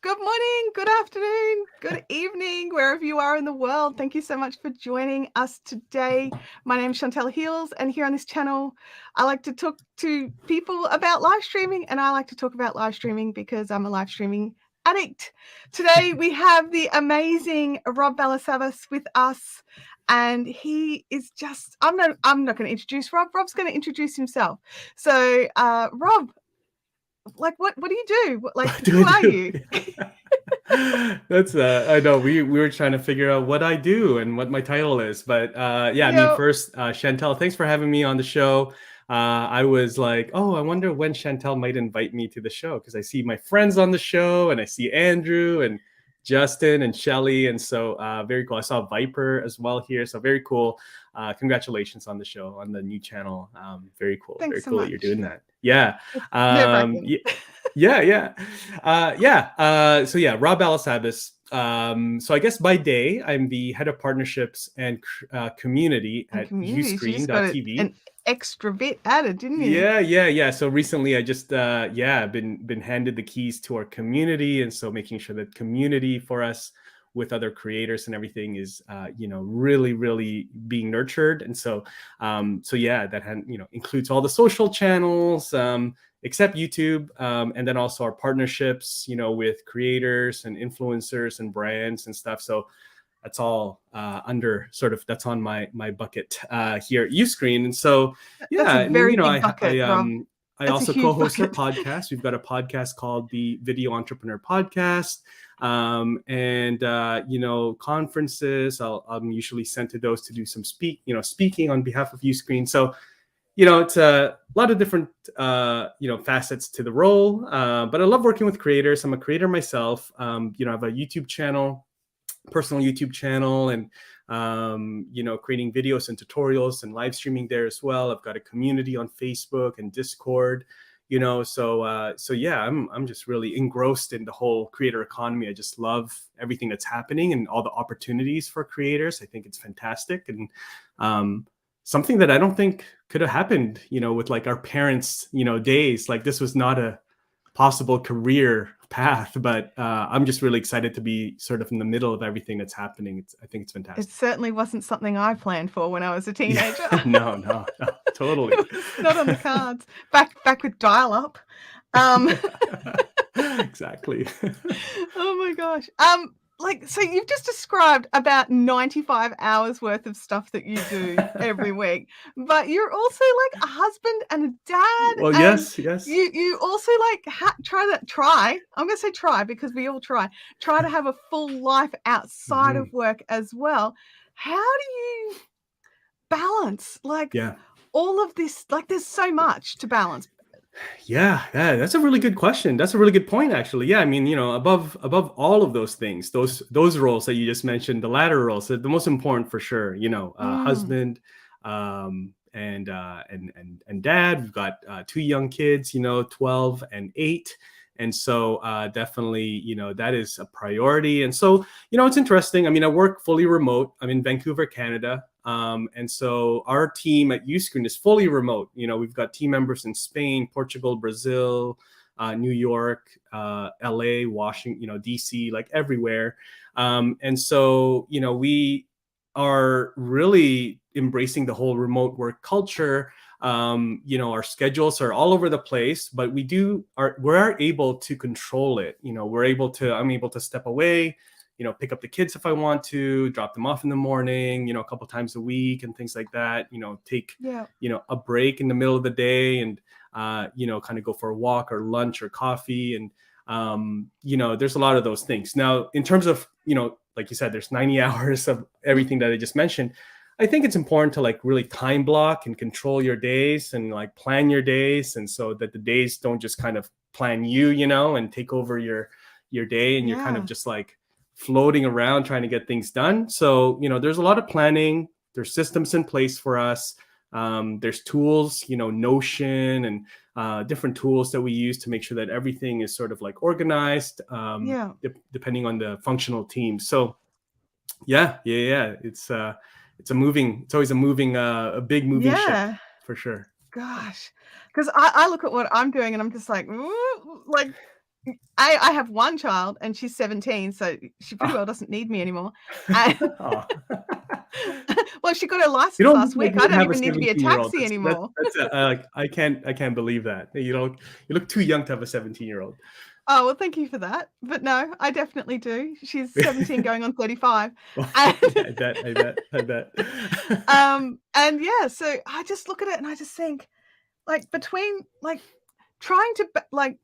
Good morning, good afternoon, good evening, wherever you are in the world. Thank you so much for joining us today. My name is Chantelle Here, and here on this channel, I like to talk to people about live streaming, and I like to talk about live streaming because I'm a live streaming addict. Today, we have the amazing Rob Balasabas with us, and he is just, I'm not going to introduce Rob. Rob's going to introduce himself. So, Rob, like, what do you do? Like, What do who I are do? you? That's I know we were trying to figure out what I do and what my title is, but yeah, I mean, Yeah. first, Chantelle, thanks for having me on the show. I was like, oh, I wonder when Chantelle might invite me to the show because I see my friends on the show and I see Andrew and Justin and Shelly, and so very cool. I saw Viper as well here, so very cool. Congratulations on the show on the new channel. Very Thanks so cool that you're much. doing that. Yeah. It's Um, nerve-wracking. yeah, so yeah, Rob Balasabas. So I guess by day, I'm the head of partnerships and community And at communities, you just got uscreen.tv. an extra bit added, didn't you? Yeah. So recently I just been handed the keys to our community, and so making sure that community for us with other creators and everything is really being nurtured. And so yeah, that includes all the social channels, except YouTube, and then also our partnerships, with creators and influencers and brands and stuff. So that's all under sort of that's on my bucket here at Uscreen. And so That's a yeah, and then very big bucket, Rob. I That's a also huge co-host our bucket. podcast. We've got a podcast called the Video Entrepreneur Podcast, and conferences. I'm usually sent to those to do some speaking on behalf of Uscreen. So it's a lot of different facets to the role, but I love working with creators. I'm a creator myself. I have a personal YouTube channel, and creating videos and tutorials and live streaming there as well. I've got a community on Facebook and Discord, so yeah, I'm just really engrossed in the whole creator economy. I just love everything that's happening and all the opportunities for creators. I think it's fantastic, and something that I don't think could have happened, with like our parents, days. Like, this was not a possible career path, but I'm just really excited to be sort of in the middle of everything that's happening. I think it's It fantastic. certainly wasn't something I planned for when I was a teenager. Yeah. No, totally. It was not on the cards. Back with dial-up. Exactly. Oh my gosh. So you've just described about 95 hours worth of stuff that you do every week, but you're also like a husband and a dad, Well, and yes. you also like I'm gonna say try because we all try to have a full life outside of Mhm. work as well. How do you balance like Yeah. all of this? Like, there's so much to balance. Yeah, that's a really good question. That's a really good point, actually. Yeah, I mean, above all of those things, those roles that you just mentioned, the latter roles, the most important for sure. Mm, Husband, and dad. We've got two young kids, 12 and 8. And so definitely, that is a priority. And so, it's interesting. I mean, I work fully remote. I'm in Vancouver, Canada. And so our team at Uscreen is fully remote. We've got team members in Spain, Portugal, Brazil, New York, LA, Washington, DC, like everywhere. And so, we are really embracing the whole remote work culture. Our schedules are all over the place, but we're able to control it. I'm able to step away, pick up the kids if I want to, drop them off in the morning, a couple times a week and things like that, take, yeah. a break in the middle of the day and, kind of go for a walk or lunch or coffee. And, there's a lot of those things. Now, in terms of, like you said, there's 90 hours of everything that I just mentioned. I think it's important to like really time block and control your days and like plan your days. And so that the days don't just kind of plan you, and take over your day, and you're kind of Yeah. just like floating around trying to get things done. So, there's a lot of planning. There's systems in place for us. There's tools, Notion and different tools that we use to make sure that everything is sort of like organized, Yeah. depending on the functional team. So yeah. It's always a big moving ship Yeah. for sure. Gosh. 'Cause I look at what I'm doing and I'm just like, "Ooh," like, I have one child and she's 17, so she pretty well doesn't need me anymore. And Oh. well, she got her You license don't look last like week. you I would don't have a even need to be a 17-year-old. taxi anymore. Like I can't believe that. You look too young to have a 17-year-old. Oh, well, thank you for that. But no, I definitely do. She's 17 going on 35. And I bet. and yeah, so I just look at it and I just think, like, between like trying to like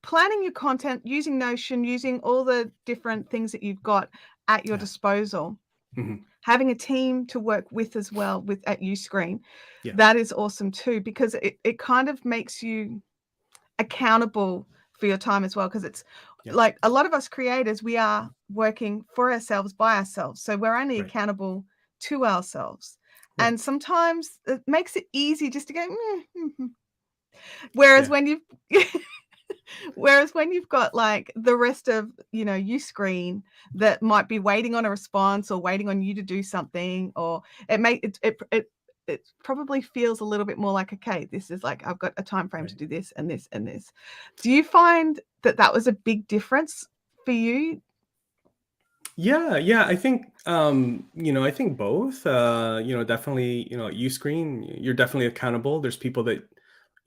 planning your content using Notion, using all the different things that you've got at your Yeah. disposal, Mhm. having a team to work with as well with at Uscreen, Yeah. that is awesome too, because it kind of makes you accountable for your time as well, because it's Yeah. like a lot of us creators, we are working for ourselves by ourselves, so we're only Right. accountable to ourselves. Right. And sometimes it makes it easy just to go, "Meh, mhm." Whereas Yeah. when you've whereas when you've got like the rest of, you screen that might be waiting on a response or waiting on you to do something, or it probably feels a little bit more like, okay, this is like I've got a time frame to Right. do this and this and this. Do you find that that was a big difference for you? Yeah, I think I think both. Definitely, you screen, you're definitely accountable. There's people that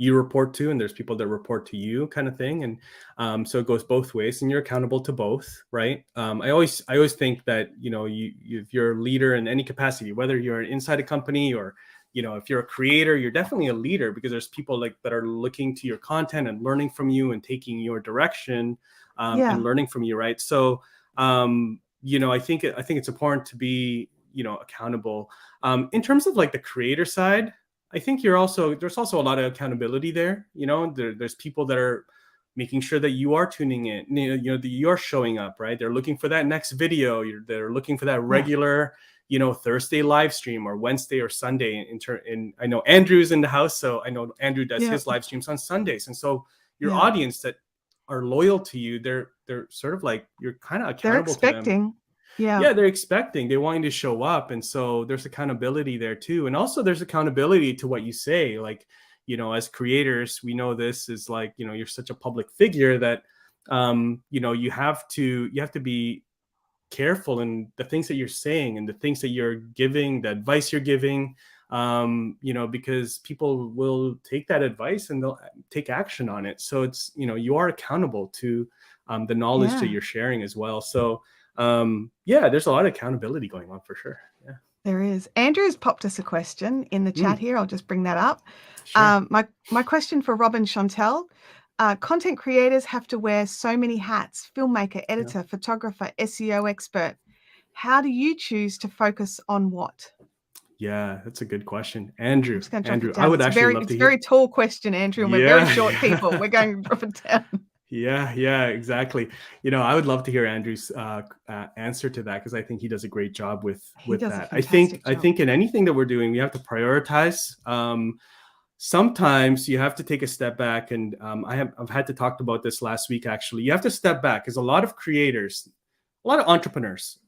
you report to and there's people that report to you kind of thing. And so it goes both ways and you're accountable to both, right? I always think that, if you're a leader in any capacity, whether you're inside a company or if you're a creator, you're definitely a leader because there's people like that are looking to your content and learning from you and taking your direction Yeah. and learning from you, right? So I think it's important to be accountable. In terms of like the creator side, I think there's also a lot of accountability there. There's people that are making sure that you are tuning in, that you're showing up, right? They're looking for that next video. They're looking for that Yeah. regular Thursday live stream or Wednesday or Sunday. And I know Andrew's in the house, so I know Andrew does Yeah. his live streams on Sundays, and so your Yeah. audience that are loyal to you, they're sort of like you're kind of They're accountable to them. expecting. Yeah. Yeah, they're expecting, they want you to show up, and so there's accountability there too. And also there's accountability to what you say. Like, as creators, we know this is like, you're such a public figure that you have to be careful in the things that you're saying and the things that you're giving, the advice you're giving, because people will take that advice and they'll take action on it. So it's, you are accountable to the knowledge that Yeah. you're sharing as well. So yeah, there's a lot of accountability going on for sure. Yeah. There is. Andrew's popped us a question in the chat Mm, here. I'll just bring that up. sure. My question for Rob and Chantelle: content creators have to wear so many hats: filmmaker, Yeah. editor, photographer, SEO expert. How do you choose to focus on what? Yeah, that's a good question. I'm Andrew, just going to drop it Andrew, I down. would It's a actually very, love it's to a hear. very tall question, Andrew, and we're very Yeah, short people. We're going to drop it down. yeah, exactly. I would love to hear Andrew's answer to that because I think he does a great job with He with does a that. I think fantastic I job. think in anything that we're doing, we have to prioritize. Sometimes you have to take a step back, and I've had to talk about this last week. Actually, you have to step back because a lot of creators, a lot of entrepreneurs.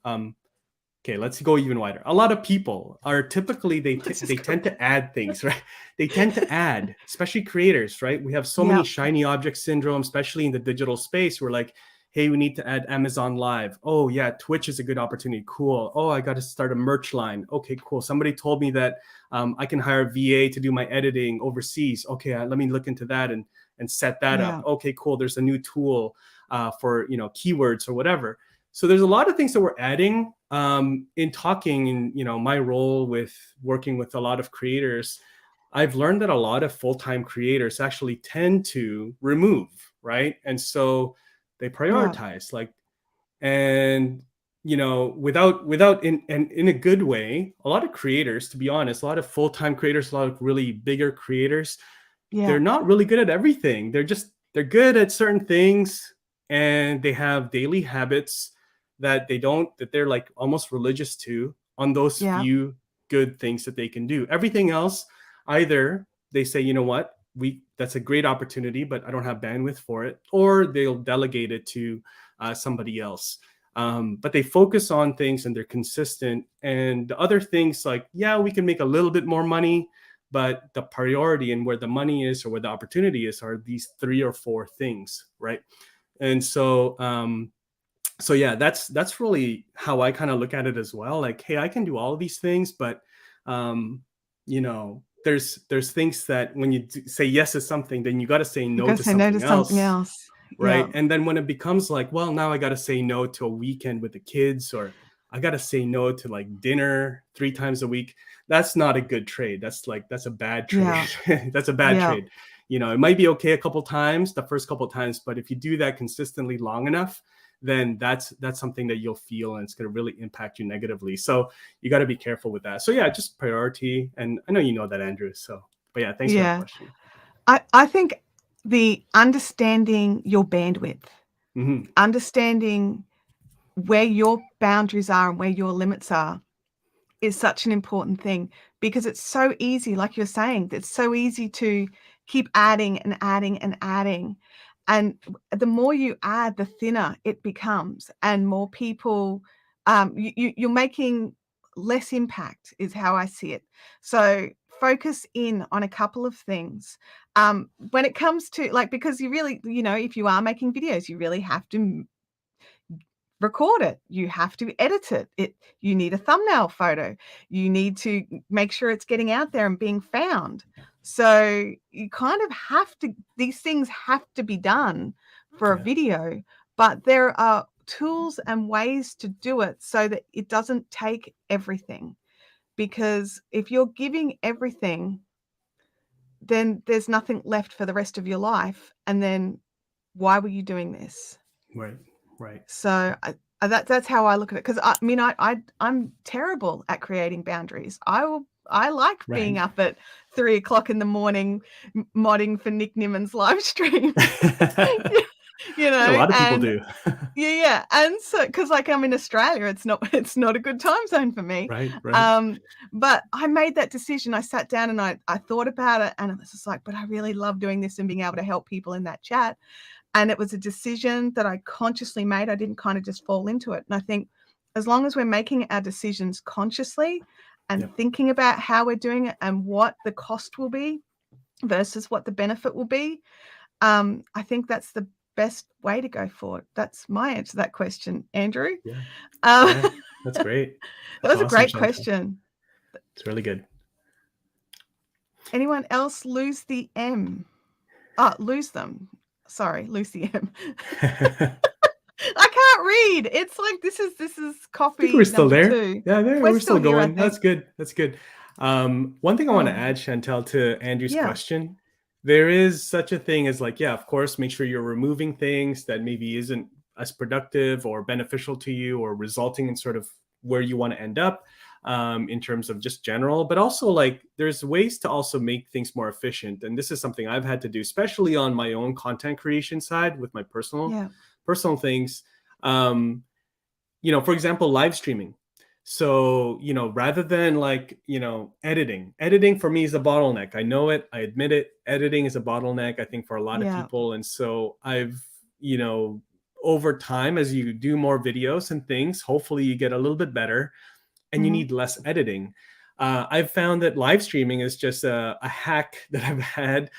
Okay, let's go even wider. A lot of people are typically Let's they just go. tend to add things, right? They tend to add, especially creators, right? We have so many Yep. shiny object syndrome, especially in the digital space. We're like, hey, we need to add Amazon Live. Oh yeah, Twitch is a good opportunity. Cool. Oh, I got to start a merch line. Okay, cool. Somebody told me that I can hire a VA to do my editing overseas. Okay, let me look into that and set that up. Yeah. Okay, cool. There's a new tool for keywords or whatever. So there's a lot of things that we're adding in talking in my role with working with a lot of creators. I've learned that a lot of full-time creators actually tend to remove, right? And so they Yeah. prioritize like, and without in a good way, a lot of creators, to be honest, a lot of full-time creators, a lot of really bigger creators, Yeah. they're not really good at everything. They're good at certain things, and they have daily habits that they're like almost religious to on those Yeah. few good things that they can do. Everything else, either they say, you know what, we that's a great opportunity, but I don't have bandwidth for it, or they'll delegate it to somebody else. But they focus on things and they're consistent. And the other things, like, yeah, we can make a little bit more money, but the priority and where the money is or where the opportunity is are these 3 or 4 things, right? And so yeah, that's really how I kind of look at it as well. Like, hey, I can do all of these things, but there's things that when you say yes to something, then you got to say You no got to to say no to something something else, else. right? Yeah. And then when it becomes like, well, now I got to say no to a weekend with the kids, or I got to say no to like dinner 3 times a week, that's not a good trade. That's a bad trade. Yeah. That's a bad Yeah. trade. It might be okay a couple times, the first couple times, but if you do that consistently long enough, then that's something that you'll feel, and it's going to really impact you negatively. So you got to be careful with that. So yeah, just priority. And I know you know that, Andrew. So, but yeah, thanks for that Yeah. question. I think the understanding your bandwidth, understanding where your boundaries are and where your limits are is such an important thing, because it's so easy, like you're saying, it's so easy to keep adding and adding and adding. And the more you add, the thinner it becomes, and more people, you're making less impact, is how I see it. So focus in on a couple of things. When it comes to like, because you really, if you are making videos, you really have to record it. You have to edit it. You need a thumbnail photo. You need to make sure it's getting out there and being found. So you kind of have to, these things have to be done for a Yeah. video, but there are tools and ways to do it so that it doesn't take everything. Because if you're giving everything, then there's nothing left for the rest of your life. And then why were you doing this? Right. Right. So that's how I look at it. Because I mean, I'm terrible at creating boundaries. I like being Right. up at 3 o'clock in the morning modding for Nick Niman's live stream. A lot of people And do. yeah, and so because like I'm in Australia, it's not a good time zone for me. Right. Right. But I made that decision. I sat down and I thought about it, and it was just like, but I really love doing this and being able to help people in that chat. And it was a decision that I consciously made. I didn't kind of just fall into it. And I think as long as we're making our decisions consciously and Yep. thinking about how we're doing it and what the cost will be versus what the benefit will be, I think that's the best way to go forward. That's my answer to that question, Andrew. Yeah. Um, Yeah. That's great. that That's was a awesome, great Chantelle. question. It's really good. Anyone else lose the M? Lose them. Sorry, lose the M. I can't read. It's like this is I think we're coffee still number there. 2. Yeah, We're we're still still here, I going. think. That's good. That's good. One thing I want to Oh, add, Chantelle, to Andrew's yeah. question, there is such a thing as like, yeah, of course, make sure you're removing things that maybe isn't as productive or beneficial to you or resulting in sort of where you want to end up in terms of just general. But also like there's ways to also make things more efficient. And this is something I've had to do, especially on my own content creation side with my Yeah. personal things. For example, live streaming. So, rather than like, editing for me is a bottleneck. I know it, I admit it. Editing is a bottleneck, I think, for a lot of Yeah. people. And so over time, as you do more videos and things, hopefully you get a little bit better and you Mhm. need less editing. I've found that live streaming is just a hack that I've had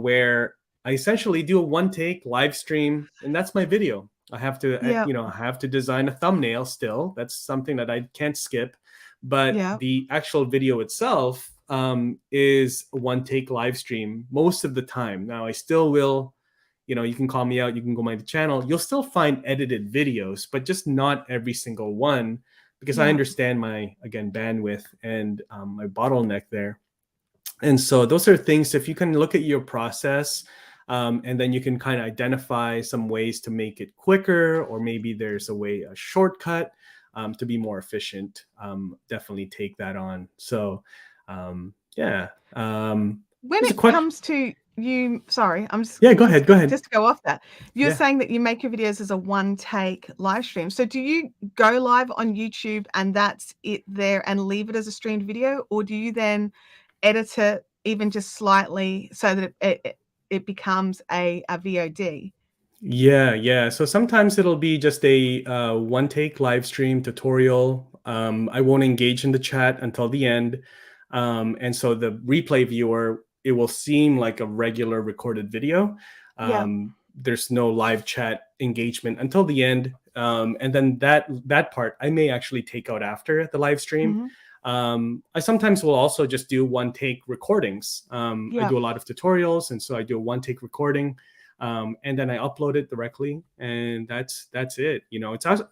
where I essentially do a one take live stream and that's my video. I have to, Yeah. I have to design a thumbnail still. That's something that I can't skip. But Yeah. the actual video itself is a one take live stream most of the time. Now, I still will, you can call me out, you can go my channel. You'll still find edited videos, but just not every single one because I Yeah. understand my, again, bandwidth and my bottleneck there. And so those are things, if you can look at your process and then you can kind of identify some ways to make it quicker, or maybe there's a shortcut to be more efficient, definitely take that on. So yeah. When There's a it question. comes to you, sorry, I'm just Yeah, go just ahead. Go ahead. just to go off that. You're Yeah. saying that you make your videos as a one take live stream. So do you go live on YouTube and that's it there and leave it as a streamed video, or do you then edit it even just slightly so that it becomes a VOD? Yeah. So sometimes it'll be just a one take live stream tutorial. I won't engage in the chat until the end. And so the replay viewer, it will seem like a regular recorded video. Yeah. there's no live chat engagement until the end. And then that part I may actually take out after the live stream. I sometimes will also just do one take recordings. I do a lot of tutorials, and so I do a one take recording, and then I upload it directly, and that's it. It's also,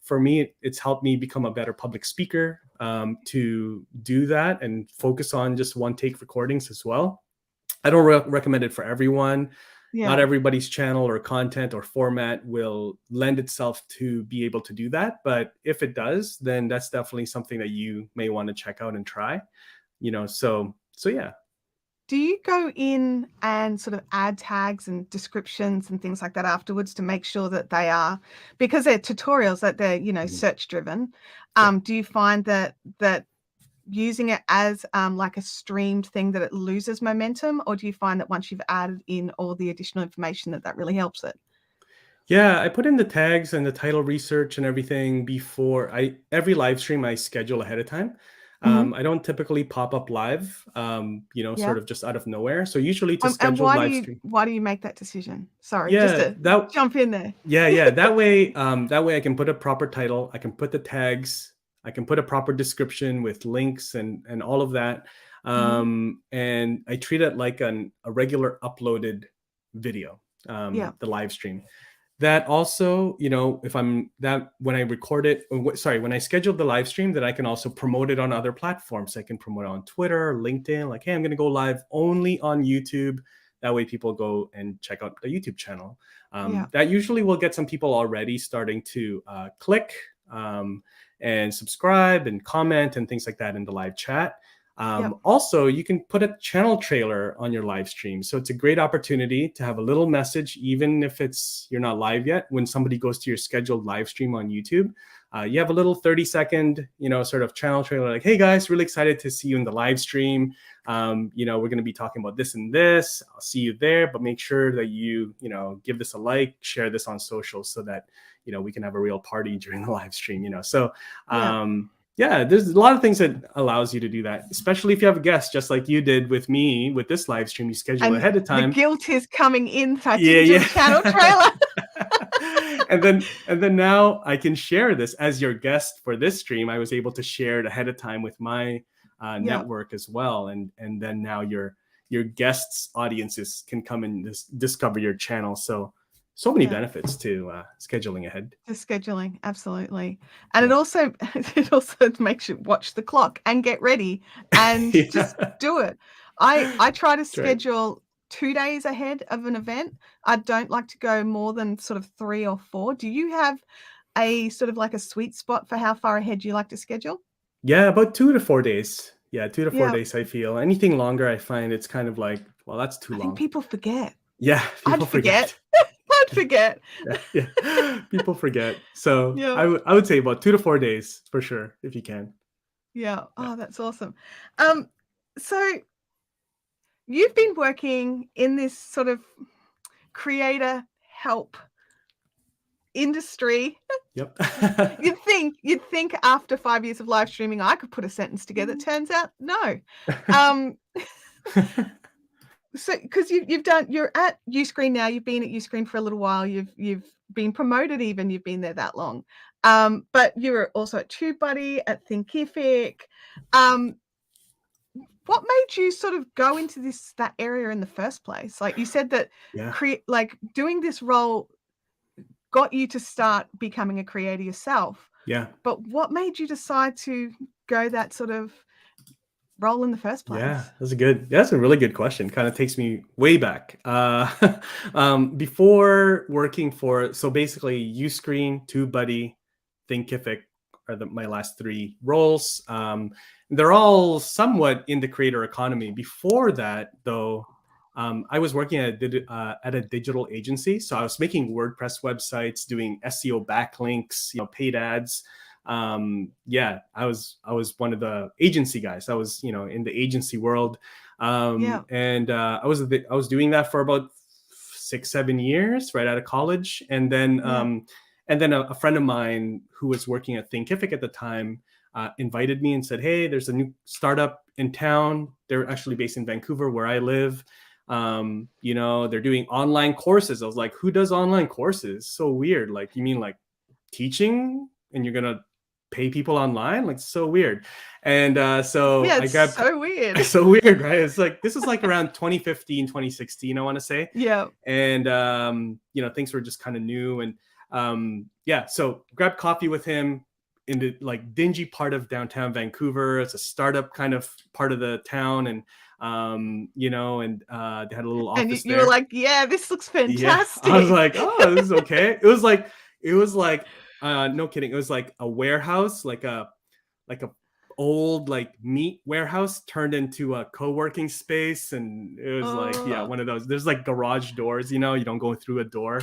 for me, it's helped me become a better public speaker, to do that and focus on just one take recordings as well. I don't recommend it for everyone. Not everybody's channel or content or format will lend itself to be able to do that. But if it does, then that's definitely something that you may want to check out and try. So yeah. Do you go in and sort of add tags and descriptions and things like that afterwards to make sure that they are, because they're tutorials, that they're, search driven? Do you find that using it as like a streamed thing, that it loses momentum, or do you find that once you've added in all the additional information that really helps it? Yeah, I put in the tags and the title research and everything before every live stream I schedule ahead of time. I don't typically pop up live, sort of just out of nowhere. So usually to And schedule live stream. why do you make that decision? Sorry, just Yeah, to jump in there. yeah. That way I can put a proper title, I can put the tags, I can put a proper description with links and all of that. And I treat it like a regular uploaded video, the live stream. That also, if when I record it, when I schedule the live stream, that I can also promote it on other platforms. I can promote it on Twitter, LinkedIn, like, hey, I'm going to go live only on YouTube. That way people go and check out the YouTube channel. That usually will get some people already starting to click and subscribe and comment and things like that in the live chat. Also, you can put a channel trailer on your live stream. So it's a great opportunity to have a little message, even if you're not live yet. When somebody goes to your scheduled live stream on YouTube, you have a little 30-second, sort of channel trailer, like, hey guys, really excited to see you in the live stream. We're going to be talking about this and this. I'll see you there, but make sure that you give this a like, share this on social, so that we can have a real party during the live stream. Yeah, there's a lot of things that allows you to do that, especially if you have a guest, just like you did with me with this live stream. You schedule ahead of time. The guilt is coming in, so I didn't do a channel trailer. and then now I can share this as your guest for this stream. I was able to share it ahead of time with my network as well, and then now your guests' audiences can come and discover your channel. So many benefits to scheduling ahead. To scheduling, absolutely. And it also makes you watch the clock and get ready and just do it. I try to schedule 2 days ahead of an event. I don't like to go more than sort of 3 or 4. Do you have a sort of like a sweet spot for how far ahead you like to schedule? Yeah, about 2 to 4 days. Yeah, 2 to 4 days, I feel. Anything longer, I find it's kind of like, well, that's too long. I think people forget. Yeah, people forget. I'd forget. Yeah. People forget. So I would say about 2 to 4 days for sure, if you can. Yeah. Oh, that's awesome. So you've been working in this sort of creator help industry. Yep. You'd think after 5 years of live streaming, I could put a sentence together. Turns out, no. So, because you're at Uscreen now. You've been at Uscreen for a little while. You've been promoted, even you've been there that long. But you were also at TubeBuddy, at Thinkific. What made you sort of go into that area in the first place? Like you said that doing this role got you to start becoming a creator yourself. Yeah. But what made you decide to go that sort of role in the first place? Yeah, that's a really good question. Kind of takes me way back. Before working so basically Uscreen, TubeBuddy, Thinkific are my last 3 roles. They're all somewhat in the creator economy. Before that, though, I was working at a digital agency. So I was making WordPress websites, doing SEO backlinks, paid ads. I was one of the agency guys. I was, in the agency world. And I was doing that for about 6-7 years right out of college. And then a friend of mine who was working at Thinkific at the time invited me and said, hey, there's a new startup in town. They're actually based in Vancouver, where I live. You know, they're doing online courses. I was like, who does online courses? So weird. Like, you mean like teaching and you're gonna pay people online? Like, so weird. And so Yeah, I it's grabbed so weird. so weird, right? It's like, this is like around 2015, 2016, I want to say. Yeah. And you know, things were just kind of new. And yeah, so grabbed coffee with him in the like dingy part of downtown Vancouver. It's a startup kind of part of the town. And you know, and they had a little And office you were there. like, yeah, this looks Yeah, I was fantastic. like, oh, this is okay. It was like no kidding, it was like a warehouse, like a old like meat warehouse turned into a co-working space. And it was like, yeah, Oh, one of those, there's like garage doors, you know, you don't go through a door.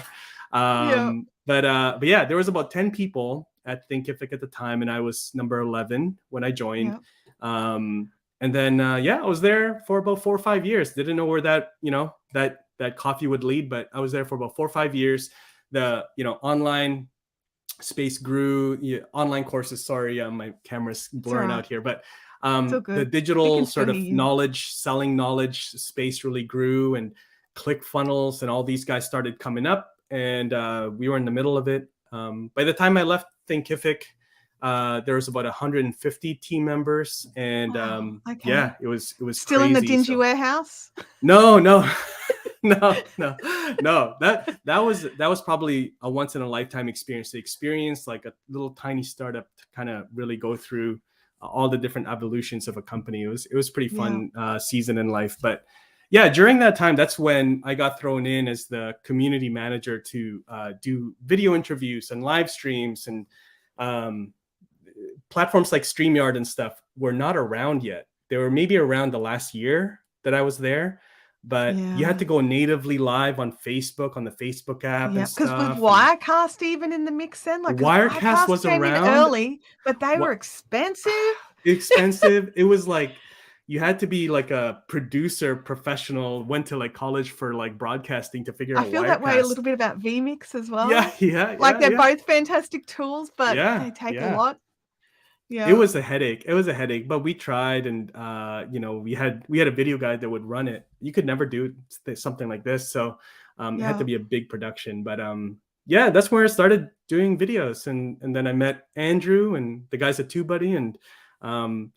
yeah, But yeah, there was about 10 people at Thinkific at the time, and I was number 11 when I joined. yeah, um and then yeah, I was there for about 4 or 5 years. Didn't know where that, you know, that coffee would lead, but I was there for about 4 or 5 years. The, you know, online space grew. Yeah, online courses, sorry, my camera's it's all blurring right. out here. But It's all the good. We digital can still sort hear of you. knowledge, selling knowledge space really grew, and click funnels and all these guys started coming up. And we were in the middle of it. By the time I left Thinkific, there was about 150 team members. And Wow. Okay. yeah, it was Still in the crazy. dingy So warehouse? no, no, no. That was probably a once in a lifetime experience. To experience like a little tiny startup to kind of really go through all the different evolutions of a company. It was pretty Yeah. fun season in life. But yeah, during that time, that's when I got thrown in as the community manager to do video interviews and live streams. And um, platforms like StreamYard and stuff were not around yet. They were maybe around the last year that I was there, but you had Yeah. to go natively live on Facebook, on the Facebook app Yeah. and Because was stuff. And Wirecast even in the mix then? Like, because Wirecast Wirecast was came in around. early, but they were What expensive. expensive. It was like you had to be like a producer professional, went to like college for like broadcasting to figure I out feel that way a Wirecast. little bit about vMix as Yeah, well. yeah, Like, yeah, they're yeah. both fantastic tools, but Yeah, they take a yeah. lot. It Yeah. was a headache. It was a headache, but we tried. And you know, we had a video guy that would run it. You could never do something like this. So it had to Yeah. be a big production. But yeah, that's where I started doing videos. And then I met Andrew and the guys at TubeBuddy. And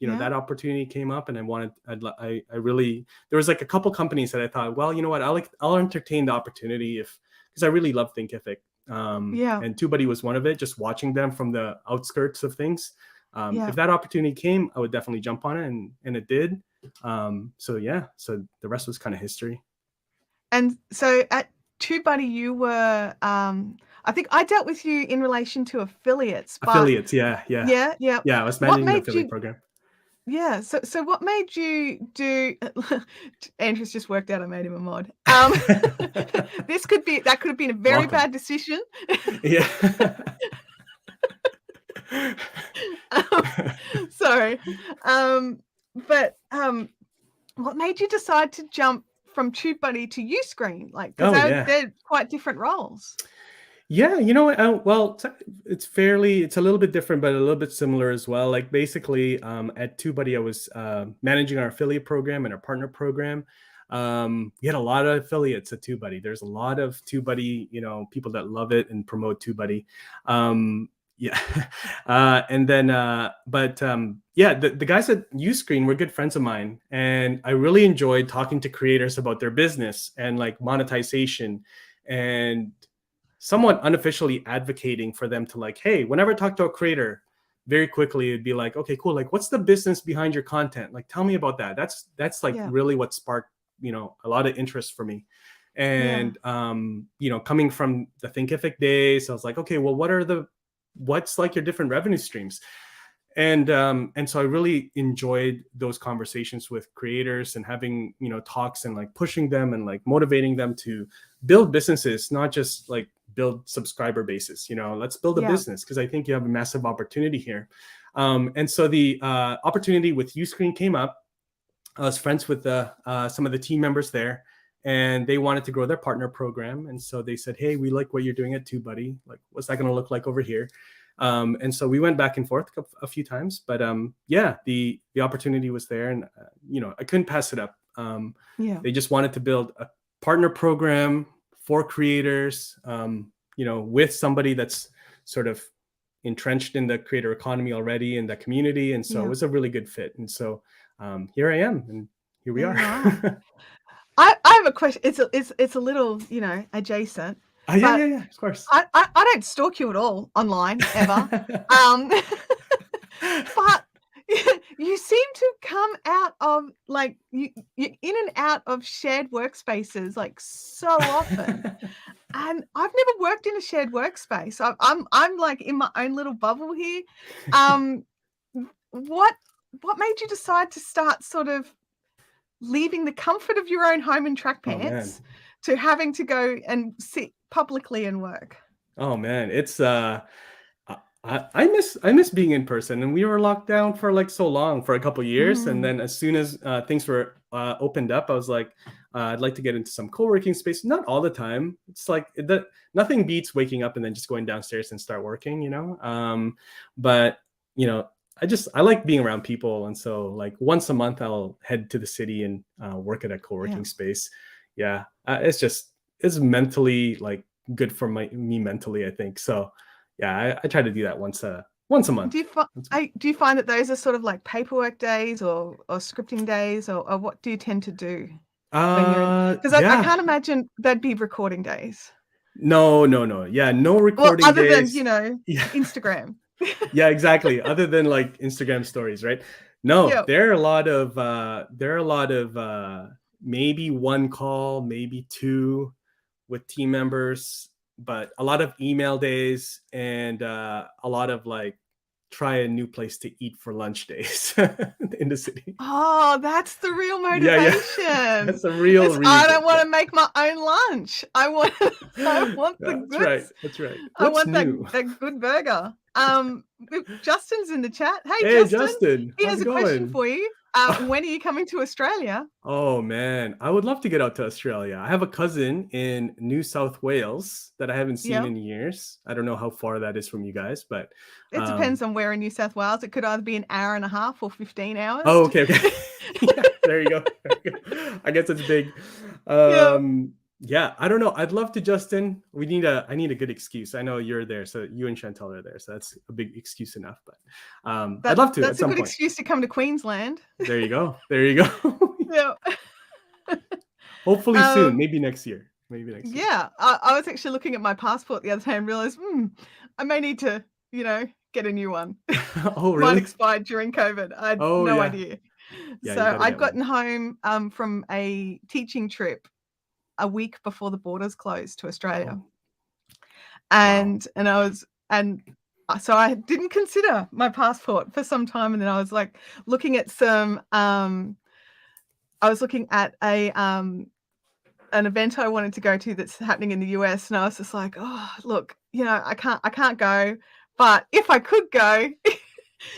you know, Yeah. that opportunity came up, and I really, there was like a couple companies that I thought, well, you know what, I'll entertain the opportunity, if because I really love Thinkific. Yeah. And TubeBuddy was one of it, just watching them from the outskirts of things. Yeah. If that opportunity came, I would definitely jump on it, and it did. So yeah, so the rest was kind of history. And so at TubeBuddy, you were, I think I dealt with you in relation to affiliates, but Affiliates, yeah, yeah, yeah, yeah. yeah. I was What managing the made affiliate you, program. yeah, so what made you do, Andrew's just worked out I made him a mod. That could have been a very Welcome. bad decision. Yeah. Um, sorry. But what made you decide to jump from TubeBuddy to Uscreen? Like, because Oh yeah. they're quite different roles. Yeah, you know what? Well, it's a little bit different, but a little bit similar as well. Like basically, at TubeBuddy, I was managing our affiliate program and our partner program. We had a lot of affiliates at TubeBuddy. There's a lot of TubeBuddy, you know, people that love it and promote TubeBuddy. Yeah, and then, but yeah, the guys at Uscreen were good friends of mine, and I really enjoyed talking to creators about their business and like monetization, and somewhat unofficially advocating for them to like, hey, whenever I talk to a creator, very quickly it'd be like, okay, cool, like what's the business behind your content? Like tell me about that. That's like Yeah, really what sparked, you know, a lot of interest for me. yeah, And you know, coming from the Thinkific days, I was like, okay, well, what's like your different revenue streams? And so I really enjoyed those conversations with creators and having, you know, talks and like pushing them and like motivating them to build businesses, not just like build subscriber bases. You know, let's build a yeah, business, because I think you have a massive opportunity here. And so the opportunity with Uscreen came up. I was friends with some of the team members there, and they wanted to grow their partner program. And so they said, hey, we like what you're doing at TubeBuddy. Like, what's that going to look like over here? And so we went back and forth a few times, but yeah, the opportunity was there, and you know, I couldn't pass it up. They just wanted to build a partner program for creators, with somebody that's sort of entrenched in the creator economy already in that community. And so it was a really good fit. And so here I am, and here we are. I have a question. It's a little, adjacent. Yeah, of course. I don't stalk you at all online ever. But you seem to come out of like you're in and out of shared workspaces like so often. And I've never worked in a shared workspace. I'm like in my own little bubble here. What made you decide to start sort of leaving the comfort of your own home and track pants to having to go and sit publicly and work? Oh man, it's I miss being in person, and we were locked down for like so long, for a couple of years, and then as soon as things were opened up, I was like, I'd like to get into some co-working space. Not all the time. It's like nothing beats waking up and then just going downstairs and start working, But I like being around people, and so like once a month I'll head to the city and work at a co-working space. It's mentally like good for me mentally, I think. So I try to do that once a month. Do you find that those are sort of like paperwork days or scripting days, or what do you tend to do when you're because I can't imagine there'd be recording days. No. Yeah, no recording other days. Than Instagram. Yeah, exactly. Other than like Instagram stories, right? No, there are a lot of maybe one call, maybe two with team members, but a lot of email days and a lot of like try a new place to eat for lunch days in the city. Oh, that's the real motivation. Yeah. That's the real reason. I don't want to make my own lunch. I want the goods. That's right. I want that good burger. Justin's in the chat. Hey Justin. He has a question for you. When are you coming to Australia? Oh man, I would love to get out to Australia. I have a cousin in New South Wales that I haven't seen in years. I don't know how far that is from you guys, but it depends on where in New South Wales. It could either be an hour and a half or 15 hours. Oh, okay. Yeah, there you go. I guess it's big. Yeah, I don't know. I'd love to, Justin. I need a good excuse. I know you're there, so you and Chantelle are there, so that's a big excuse enough. But I'd love to. That's a good excuse to come to Queensland. There you go. Yeah. Hopefully soon. Maybe next year. Yeah, I was actually looking at my passport the other day and realized, I may need to, get a new one. Oh, really? Mine expired during COVID. I had no idea. Yeah, so I'd gotten home from a teaching trip a week before the borders closed to Australia. And so I didn't consider my passport for some time, and then I was like looking at an event I wanted to go to that's happening in the US, and I was just like, oh look, I can't go, but if I could go.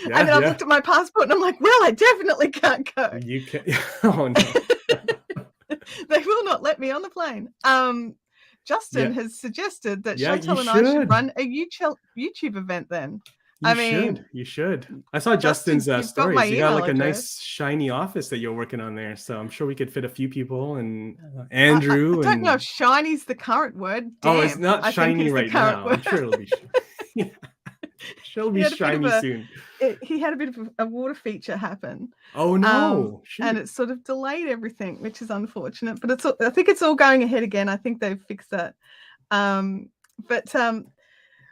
And then I looked at my passport and I'm like, well, I definitely can't go. You can. Oh no. They will not let me on the plane. Justin has suggested that Chantelle and I should run a YouTube event then. You should. I saw Justin's stories. You got like a nice shiny office that you're working on there. So I'm sure we could fit a few people, and Andrew. I don't know if shiny's the current word. Oh, it's not shiny right now. I'm sure it'll be shiny. She'll be shiny soon. He had a bit of a water feature happen. Oh no! And it sort of delayed everything, which is unfortunate. But I think it's all going ahead again. I think they've fixed that.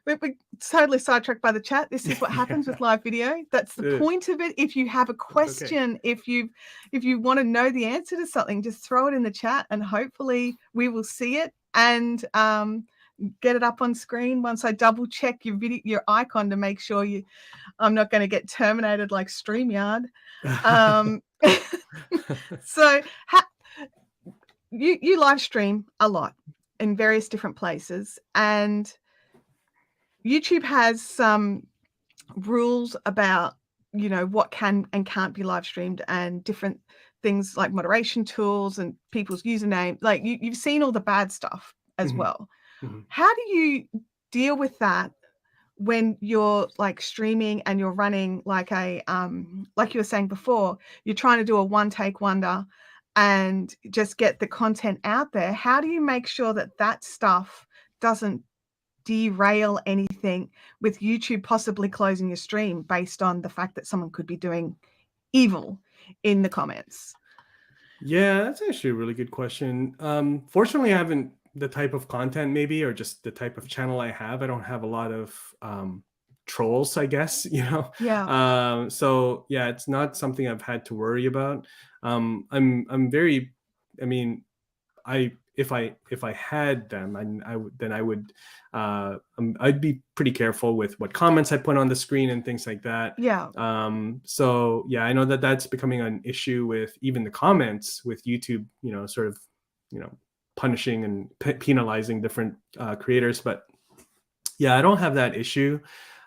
We're totally sidetracked by the chat. This is what happens with live video. That's the point of it. If you have a question, if you want to know the answer to something, just throw it in the chat, and hopefully we will see it and get it up on screen once I double check your icon to make sure I'm not going to get terminated like StreamYard. So you live stream a lot in various different places, and YouTube has some rules about what can and can't be live streamed, and different things like moderation tools and people's username. Like you've seen all the bad stuff as well. Mm-hmm. How do you deal with that when you're like streaming and you're running like a like you were saying before, you're trying to do a one take wonder, and just get the content out there, how do you make sure that that stuff doesn't derail anything, with YouTube possibly closing your stream based on the fact that someone could be doing evil in the comments? Yeah, that's actually a really good question. Fortunately, I haven't the type of content maybe, or just the type of channel I have. I don't have a lot of trolls, I guess, Yeah. So yeah, it's not something I've had to worry about. I'm very, I mean, if I had them, I would I'd be pretty careful with what comments I put on the screen and things like that. Yeah. So yeah, I know that that's becoming an issue with even the comments with YouTube, sort of, punishing and penalizing different creators. But yeah, I don't have that issue.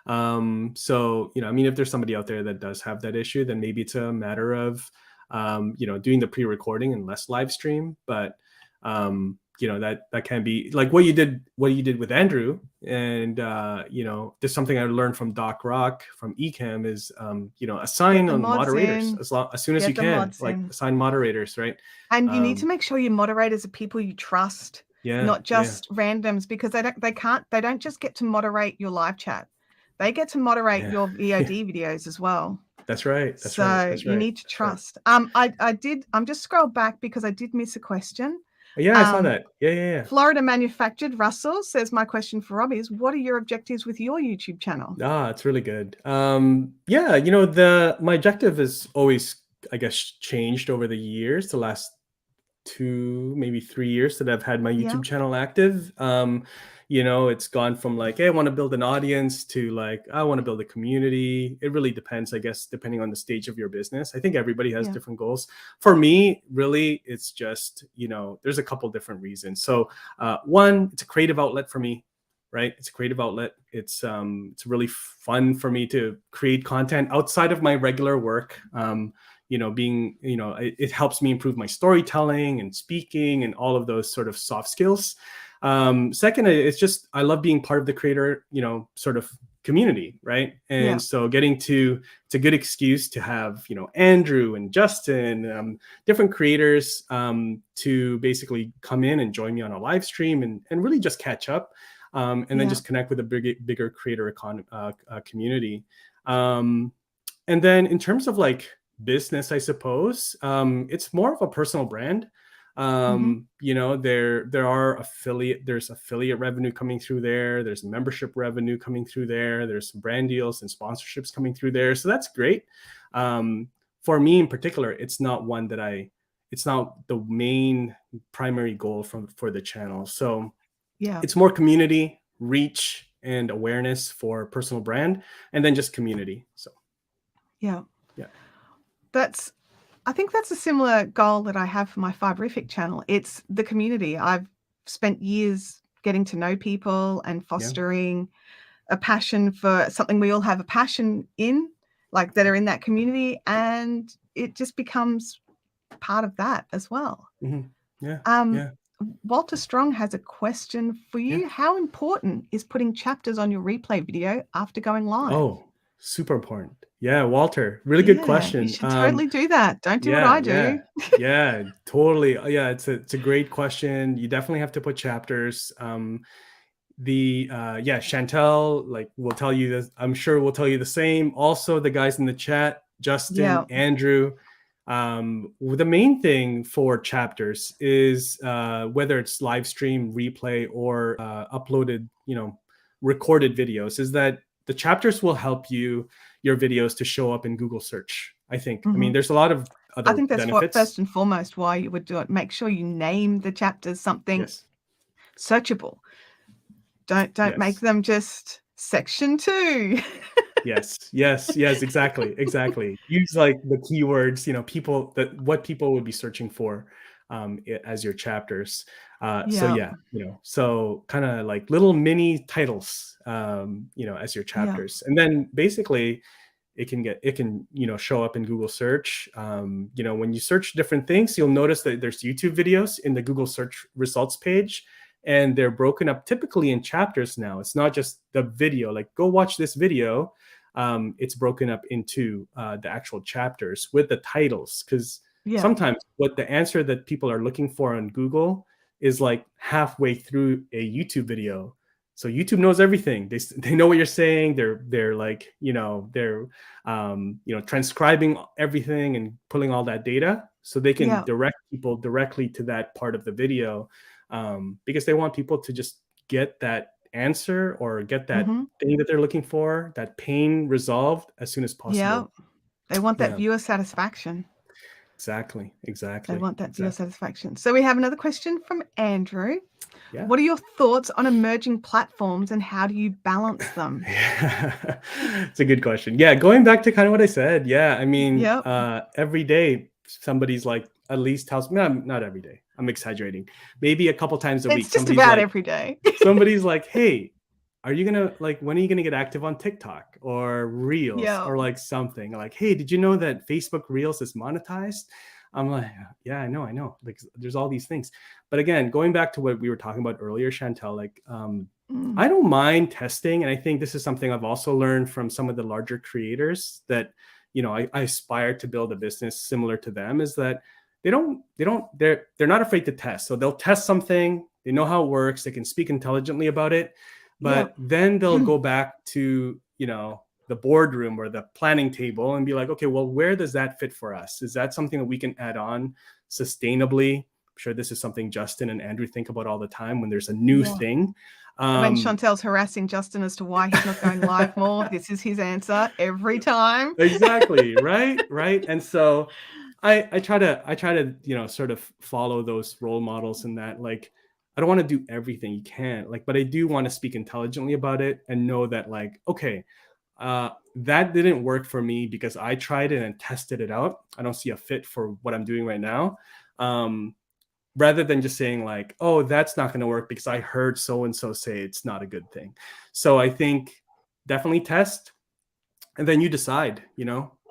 So, I mean, if there's somebody out there that does have that issue, then maybe it's a matter of, doing the pre-recording and less live stream. But, that can be like what you did with Andrew. And, there's something I learned from Doc Rock from Ecamm is, Get assign the on mods moderators in. as soon as you Get the can, mods like in. assign moderators, right? And you need to make sure your moderators are people you trust, Yeah, not just randoms, because they don't just get to moderate your live chat. They get to moderate yeah. your VOD videos as well. That's right. So you need to trust. I'm just scrolled back because I did miss a question. Yeah, I saw that. Yeah. Florida Manufactured Russell says, my question for Rob is, what are your objectives with your YouTube channel? It's really good. Yeah, my objective has always, I guess, changed over the years, the last 2, maybe 3 years that I've had my Yeah. YouTube channel active. It's gone from like, hey, I want to build an audience to like, I want to build a community. It really depends, I guess, depending on the stage of your business. I think everybody has different goals. For me, really, it's just, there's a couple different reasons. So one, it's a creative outlet for me, right? It's a creative outlet. It's really fun for me to create content outside of my regular work. It helps me improve my storytelling and speaking and all of those sort of soft skills. Second, it's just, I love being part of the creator, sort of community, right? And so it's a good excuse to have, Andrew and Justin, different creators, to basically come in and join me on a live stream and really just catch up. And then just connect with a bigger creator community. And then in terms of like business, I suppose, it's more of a personal brand. There's affiliate revenue coming through there. There's membership revenue coming through there. There's brand deals and sponsorships coming through there. So that's great. For me in particular, it's not the main primary goal for the channel. So it's more community reach and awareness for personal brand, and then just community. So yeah. I think that's a similar goal that I have for my Fiberific channel. It's the community. I've spent years getting to know people and fostering a passion for something we all have a passion in, like that are in that community, and it just becomes part of that as well. Walter Strong has a question for you. How important is putting chapters on your replay video after going live? Oh, super important. Yeah, Walter, really good question. You should totally do that. Don't do what I do. Yeah, totally. Yeah, it's a great question. You definitely have to put chapters. Chantelle, like, will tell you this. I'm sure we'll tell you the same. Also, the guys in the chat, Justin, Andrew. The main thing for chapters is whether it's live stream, replay, or uploaded, recorded videos, is that the chapters will help your videos to show up in Google search. I think. I mean, there's a lot of other benefits. I think that's what first and foremost why you would do it. Make sure you name the chapters something searchable. Don't make them just section 2. Yes, exactly. Use like the keywords, what people would be searching for as your chapters. So kind of like little mini titles, as your chapters. And then basically it can show up in Google search. When you search different things, you'll notice that there's YouTube videos in the Google search results page. And they're broken up typically in chapters now. It's not just the video, like go watch this video. It's broken up into the actual chapters with the titles, because Yeah. Sometimes what the answer that people are looking for on Google is like halfway through a YouTube video. So YouTube knows everything. They know what you're saying. They're like, they're transcribing everything and pulling all that data so they can Yeah. direct people directly to that part of the video, because they want people to just get that answer or get that thing that they're looking for, that pain resolved as soon as Yeah. possible. They want that Yeah. viewer satisfaction. Exactly. They want that viewer satisfaction. So we have another question from Andrew. Yeah. What are your thoughts on emerging platforms and how do you balance them? Yeah. It's a good question. Yeah, going back to kind of what I said. Yeah, I mean, Yep. every day somebody's like, at least tells me, not every day, I'm exaggerating, maybe a couple times a week. It's just somebody's about like, every day. somebody's like, hey, are you gonna, like, when are you gonna get active on TikTok or Reels Yeah. or like something like, hey, did you know that Facebook Reels is monetized? I'm like, yeah, I know. Like, there's all these things. But again, going back to what we were talking about earlier, Chantelle, like, I don't mind testing. And I think this is something I've also learned from some of the larger creators that, I aspire to build a business similar to them, is that they're not afraid to test. So they'll test something, they know how it works, they can speak intelligently about it, but then they'll go back to, the boardroom or the planning table and be like, okay, well, where does that fit for us? Is that something that we can add on sustainably? I'm sure this is something Justin and Andrew think about all the time when there's a new thing. When Chantelle's harassing Justin as to why he's not going live more, this is his answer every time. Exactly. Right. And so I try to, sort of follow those role models in that, like, I don't want to do everything. You can't, like, but I do want to speak intelligently about it and know that, like, okay, that didn't work for me because I tried it and tested it out. I don't see a fit for what I'm doing right now. Rather than just saying like, oh, that's not going to work because I heard so-and-so say it's not a good thing. So I think definitely test, and then you decide,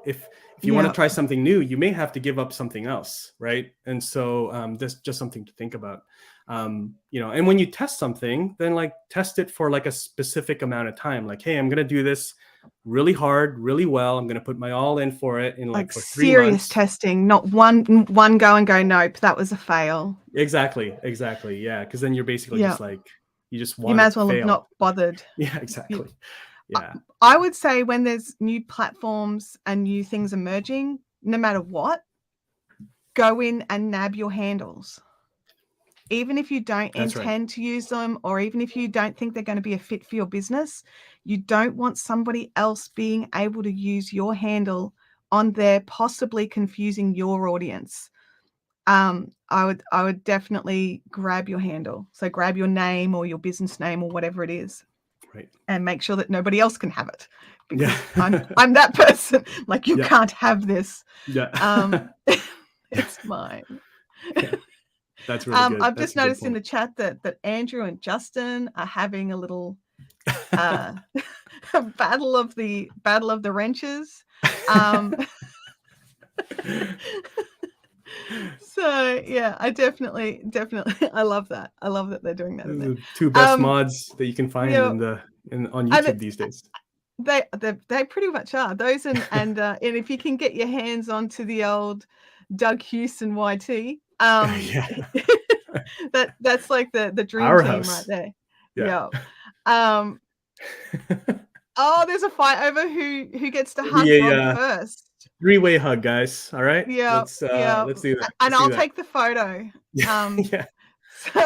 if you want to try something new, you may have to give up something else. Right. And so that's just something to think about. And when you test something, then like test it for like a specific amount of time. Like, hey, I'm going to do this really hard, really well. I'm going to put my all in for it in like for 3 months. Serious testing, not one go and go, nope, that was a fail. Exactly. Yeah. Because then you're basically just like, you just want you might as well fail. have not bothered. Yeah, exactly. Yeah. I would say when there's new platforms and new things emerging, no matter what, go in and nab your handles. Even if you don't intend to use them, or even if you don't think they're going to be a fit for your business, you don't want somebody else being able to use your handle on there, possibly confusing your audience. I would definitely grab your handle. So grab your name or your business name or whatever it is. Right. And make sure that nobody else can have it. Because I'm that person. Like, you can't have this. Yeah. It's mine. Yeah. That's really good. I've just noticed in the chat that Andrew and Justin are having a little battle of the wrenches. So yeah, I definitely I love that. I love that they're doing that. The 2 best mods that you can find on YouTube these days. They pretty much are those, and if you can get your hands onto the old Doug Houston YT, that's like the dream Our team house. right there. Yeah. Oh, there's a fight over who gets to hug Rob first. 3-way hug, guys. All right. Yeah. Let's do that. And I'll take the photo. Yeah. So,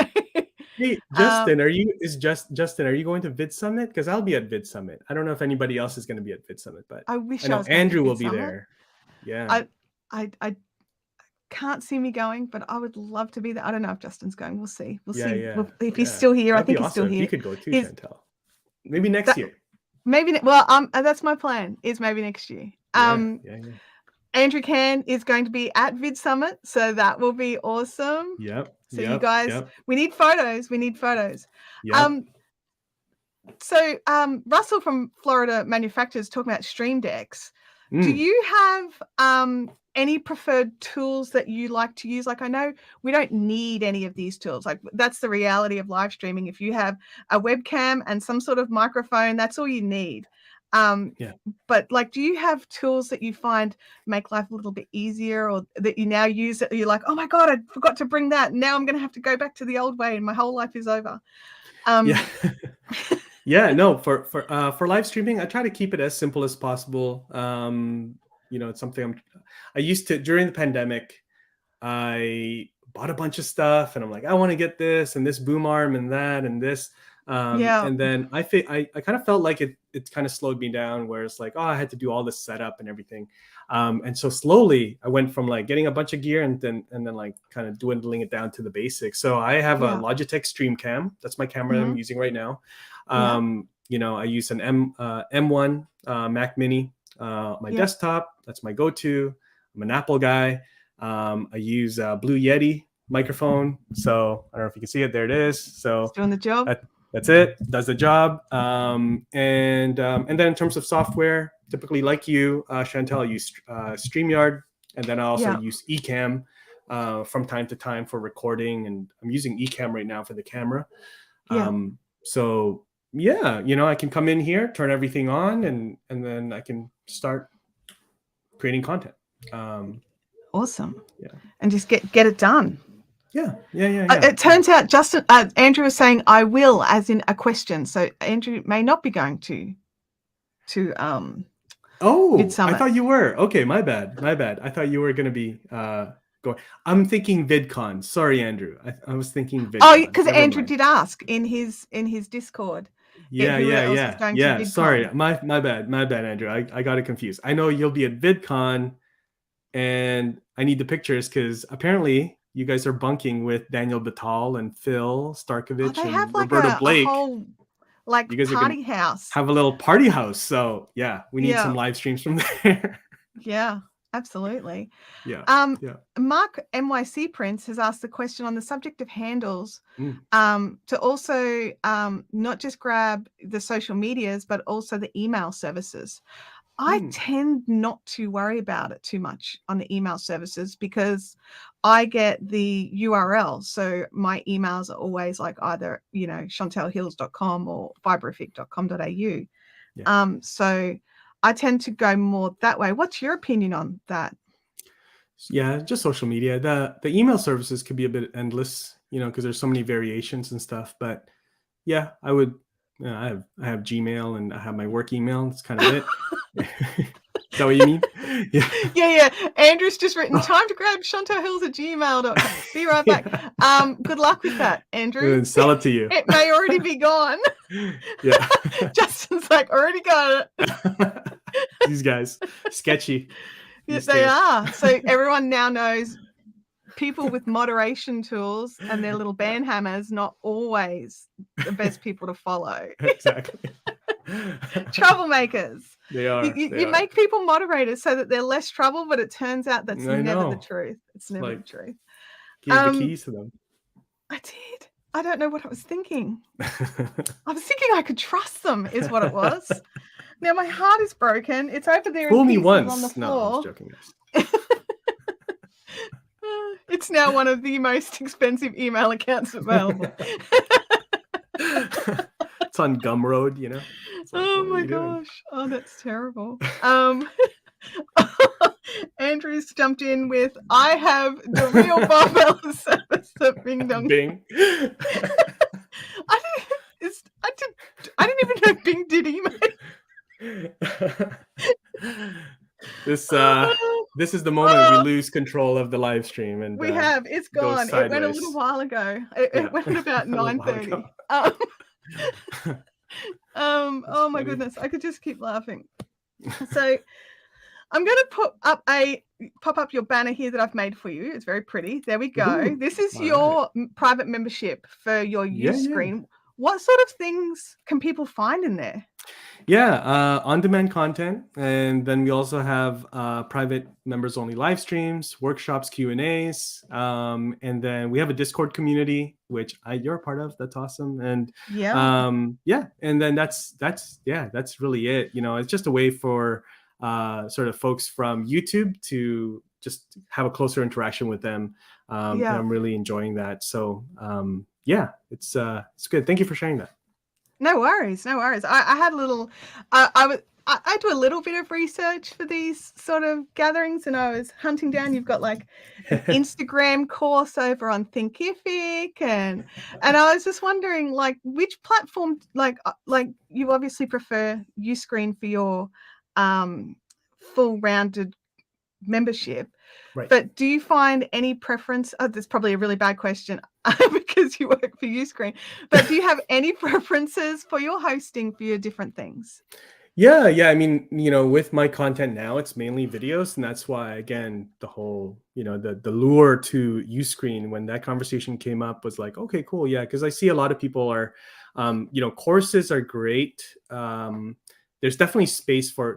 hey, Justin, are you going to Vid Summit? Because I'll be at Vid Summit. I don't know if anybody else is going to be at Vid Summit, but I wish know I was Andrew will be there. Yeah. I can't see me going, but I would love to be there. I don't know if Justin's going. We'll see. We'll see. If he's still here. That'd I think be he's still awesome. here. If you could go too, Chantelle. Maybe next year. Maybe that's my plan. Is maybe next year. Andrew Can is going to be at Vid Summit, so that will be awesome. Yep. So you guys, we need photos. Yep. So Russell from Florida Manufacturers talking about Stream Decks. Do you have any preferred tools that you like to use? Like, I know we don't need any of these tools. Like, that's the reality of live streaming. If you have a webcam and some sort of microphone, that's all you need. Yeah. But like, do you have tools that you find make life a little bit easier, or that you now use that you're like, oh my God, I forgot to bring that. Now I'm going to have to go back to the old way and my whole life is over. Yeah. Yeah, no, for live streaming, I try to keep it as simple as possible. It's something I used to during the pandemic. I bought a bunch of stuff, and I'm like, I want to get this and this boom arm and that and this. And then I kind of felt like it kind of slowed me down, where it's like, oh, I had to do all this setup and everything. And so slowly I went from like getting a bunch of gear and then like kind of dwindling it down to the basics. So I have a Logitech StreamCam. That's my camera I'm using right now. I use an M1 Mac Mini, my desktop. That's my go-to. I'm an Apple guy. I use a Blue Yeti microphone. So I don't know if you can see it. There it is. So it's doing the job. That's it. Does the job. And then in terms of software, typically like you, Chantelle, I use StreamYard, and then I also use Ecamm from time to time for recording. And I'm using Ecamm right now for the camera. So yeah, I can come in here, turn everything on, and then I can start creating content. Awesome. Yeah. And just get it done. Yeah. It turns out Justin, Andrew was saying I will, as in a question. So Andrew may not be going to VidSummit. I thought you were. Okay, my bad. I thought you were going to be going. I'm thinking VidCon. Sorry, Andrew. I was thinking VidCon. Oh, because Andrew did ask in his Discord. Yeah. Sorry, my bad, Andrew. I got it confused. I know you'll be at VidCon, and I need the pictures because apparently you guys are bunking with Daniel Batal and Phil Starkovich they have and like Roberta Blake. A whole you guys party house. Have a little party house. So yeah, we need some live streams from there. Yeah, absolutely. Yeah. Mark NYC Prince has asked the question on the subject of handles, to also not just grab the social medias, but also the email services. I tend not to worry about it too much on the email services because I get the URL. So my emails are always like either, chantellehills.com or fibrific.com.au. Yeah. So I tend to go more that way. What's your opinion on that? Yeah, just social media. The email services could be a bit endless, because there's so many variations and stuff. But yeah, I would. I have Gmail and I have my work email. That's kind of it. Is that what you mean? Yeah. Andrew's just written time to grab chantellehills@gmail.com. Be right back. Good luck with that, Andrew. And sell it to you. It may already be gone. Yeah. Justin's like, already got it. These guys, sketchy. Yes, they are. So everyone now knows people with moderation tools and their little band hammers, not always the best people to follow. Exactly. Troublemakers. They are. You make people moderators so that they're less trouble, but it turns out that's never the truth. It's never the truth. Give the keys to them. I did. I don't know what I was thinking. I was thinking I could trust them, is what it was. Now my heart is broken. It's over there. Fool me once. On the floor. No, I'm joking. It's now one of the most expensive email accounts available. It's on Gumroad, It's like, oh my gosh. Oh, that's terrible. Andrew's jumped in with, I have the real Balasabas at Bing Dong. Bing. I didn't even know Bing did email. This is the moment we lose control of the live stream, and we have. It's gone. It went a little while ago. It went about 9:30. Oh my goodness, I could just keep laughing. So I'm going to pop up your banner here that I've made for you. It's very pretty. There we go. Ooh, this is your private membership for your use screen. What sort of things can people find in there? Yeah, on-demand content, and then we also have private members-only live streams, workshops, Q&As, and then we have a Discord community, which you're a part of. That's awesome, and and then that's really it. It's just a way for sort of folks from YouTube to just have a closer interaction with them. And I'm really enjoying that. So it's good. Thank you for sharing that. No worries. I had a little. I do a little bit of research for these sort of gatherings, and I was hunting down. You've got like an Instagram course over on Thinkific, and I was just wondering, like, which platform, like you obviously prefer Uscreen for your full rounded membership. Right. But do you find any preference? Oh, that's probably a really bad question because you work for Uscreen. But do you have any preferences for your hosting for your different things? Yeah, yeah. I mean, with my content now, it's mainly videos, and that's why, again, the whole, the lure to Uscreen when that conversation came up was like, okay, cool, yeah, because I see a lot of people are, courses are great. There's definitely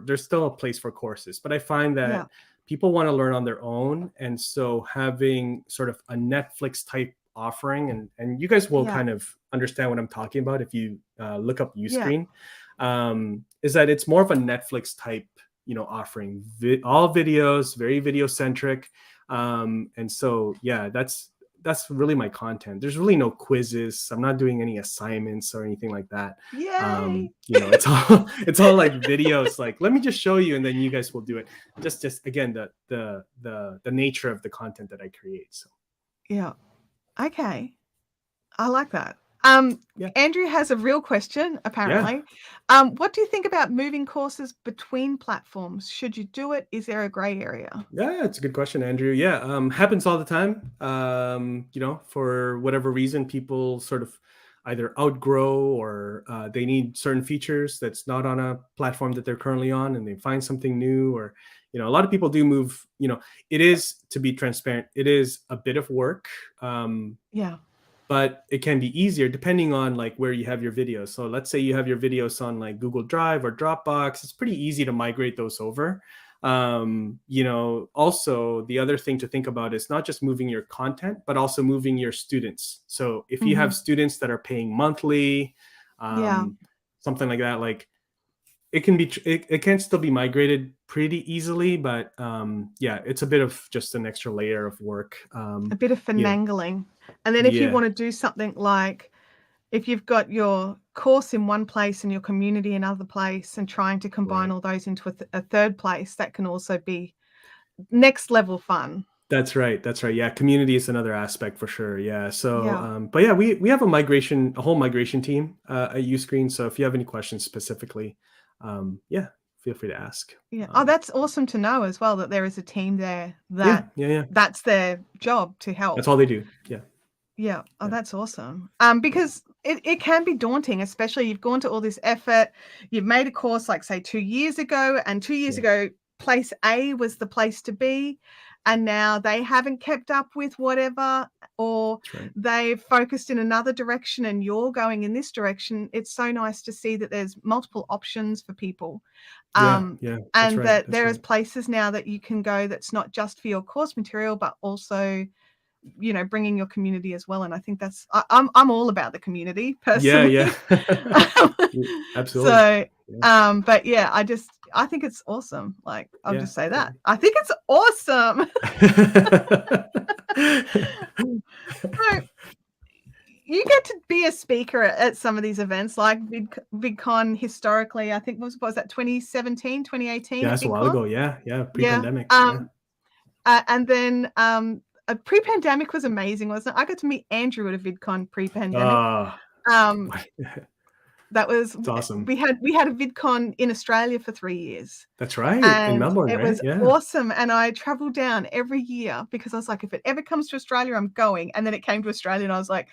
there's still a place for courses, but I find that Yeah. people want to learn on their own, and so having sort of a Netflix type offering, and you guys will Yeah. kind of understand what I'm talking about if you look up Yeah. Uscreen. Is that it's more of a Netflix type, offering all videos, very video centric. And so, yeah, that's really my content. There's really no quizzes. I'm not doing any assignments or anything like that. Yay. It's all it's all like videos. Like, let me just show you, and then you guys will do it. Just again, the nature of the content that I create. So Yeah. Okay. I like that. yeah, Andrew has a real question, apparently. What do you think about moving courses between platforms? Should you do it? Is there a gray area? yeah, it's a good question, Andrew. Yeah, happens all the time. For whatever reason, people sort of either outgrow or they need certain features that's not on a platform that they're currently on, and they find something new. Or, a lot of people do move. It is, to be transparent, it is a bit of work. Yeah. But it can be easier depending on like where you have your videos. So let's say you have your videos on like Google Drive or Dropbox. It's pretty easy to migrate those over. Also the other thing to think about is not just moving your content, but also moving your students. So if you have students that are paying monthly, Yeah. something like that, like it can be, it can still be migrated pretty easily, but yeah, it's a bit of just an extra layer of work. A bit of finagling. And then if you want to do something like, if you've got your course in one place and your community in another place, and trying to combine all those into a third place, that can also be next level fun. That's right. That's right. Yeah, community is another aspect for sure. Yeah. So, Yeah. but yeah, we have a whole migration team at Uscreen. So if you have any questions specifically, yeah, feel free to ask. Yeah. Oh, that's awesome to know as well, that there is a team there Yeah, that yeah. that's their job to help. That's all they do. Yeah. Yeah. Oh, that's awesome. Because it can be daunting, especially you've gone to all this effort. You've made a course, like, say, 2 years ago, and 2 years ago, place A was the place to be, and now they haven't kept up with whatever, or they've focused in another direction and you're going in this direction. It's so nice to see that there's multiple options for people. Yeah, that's And right. that That's there is right. places now that you can go that's not just for your course material, but also, bringing your community as well. And I think that's, I'm all about the community personally. Yeah, absolutely. So, Yeah. but yeah, I think it's awesome. Like, I'll Yeah. just say that. I think it's awesome. So you get to be a speaker at some of these events, like VidCon historically. I think was that 2017, 2018 Yeah, at that's a while VidCon? ago. Yeah, Yeah. pre-pandemic. Yeah. And then pre-pandemic was amazing, wasn't it? I got to meet Andrew at a VidCon pre-pandemic. Um, that was It's awesome. we had a VidCon in Australia for 3 years. That's right. In And Melbourne, it right? was Yeah. awesome, and I traveled down every year because I was like, if it ever comes to Australia, I'm going. And then it came to Australia and I was like,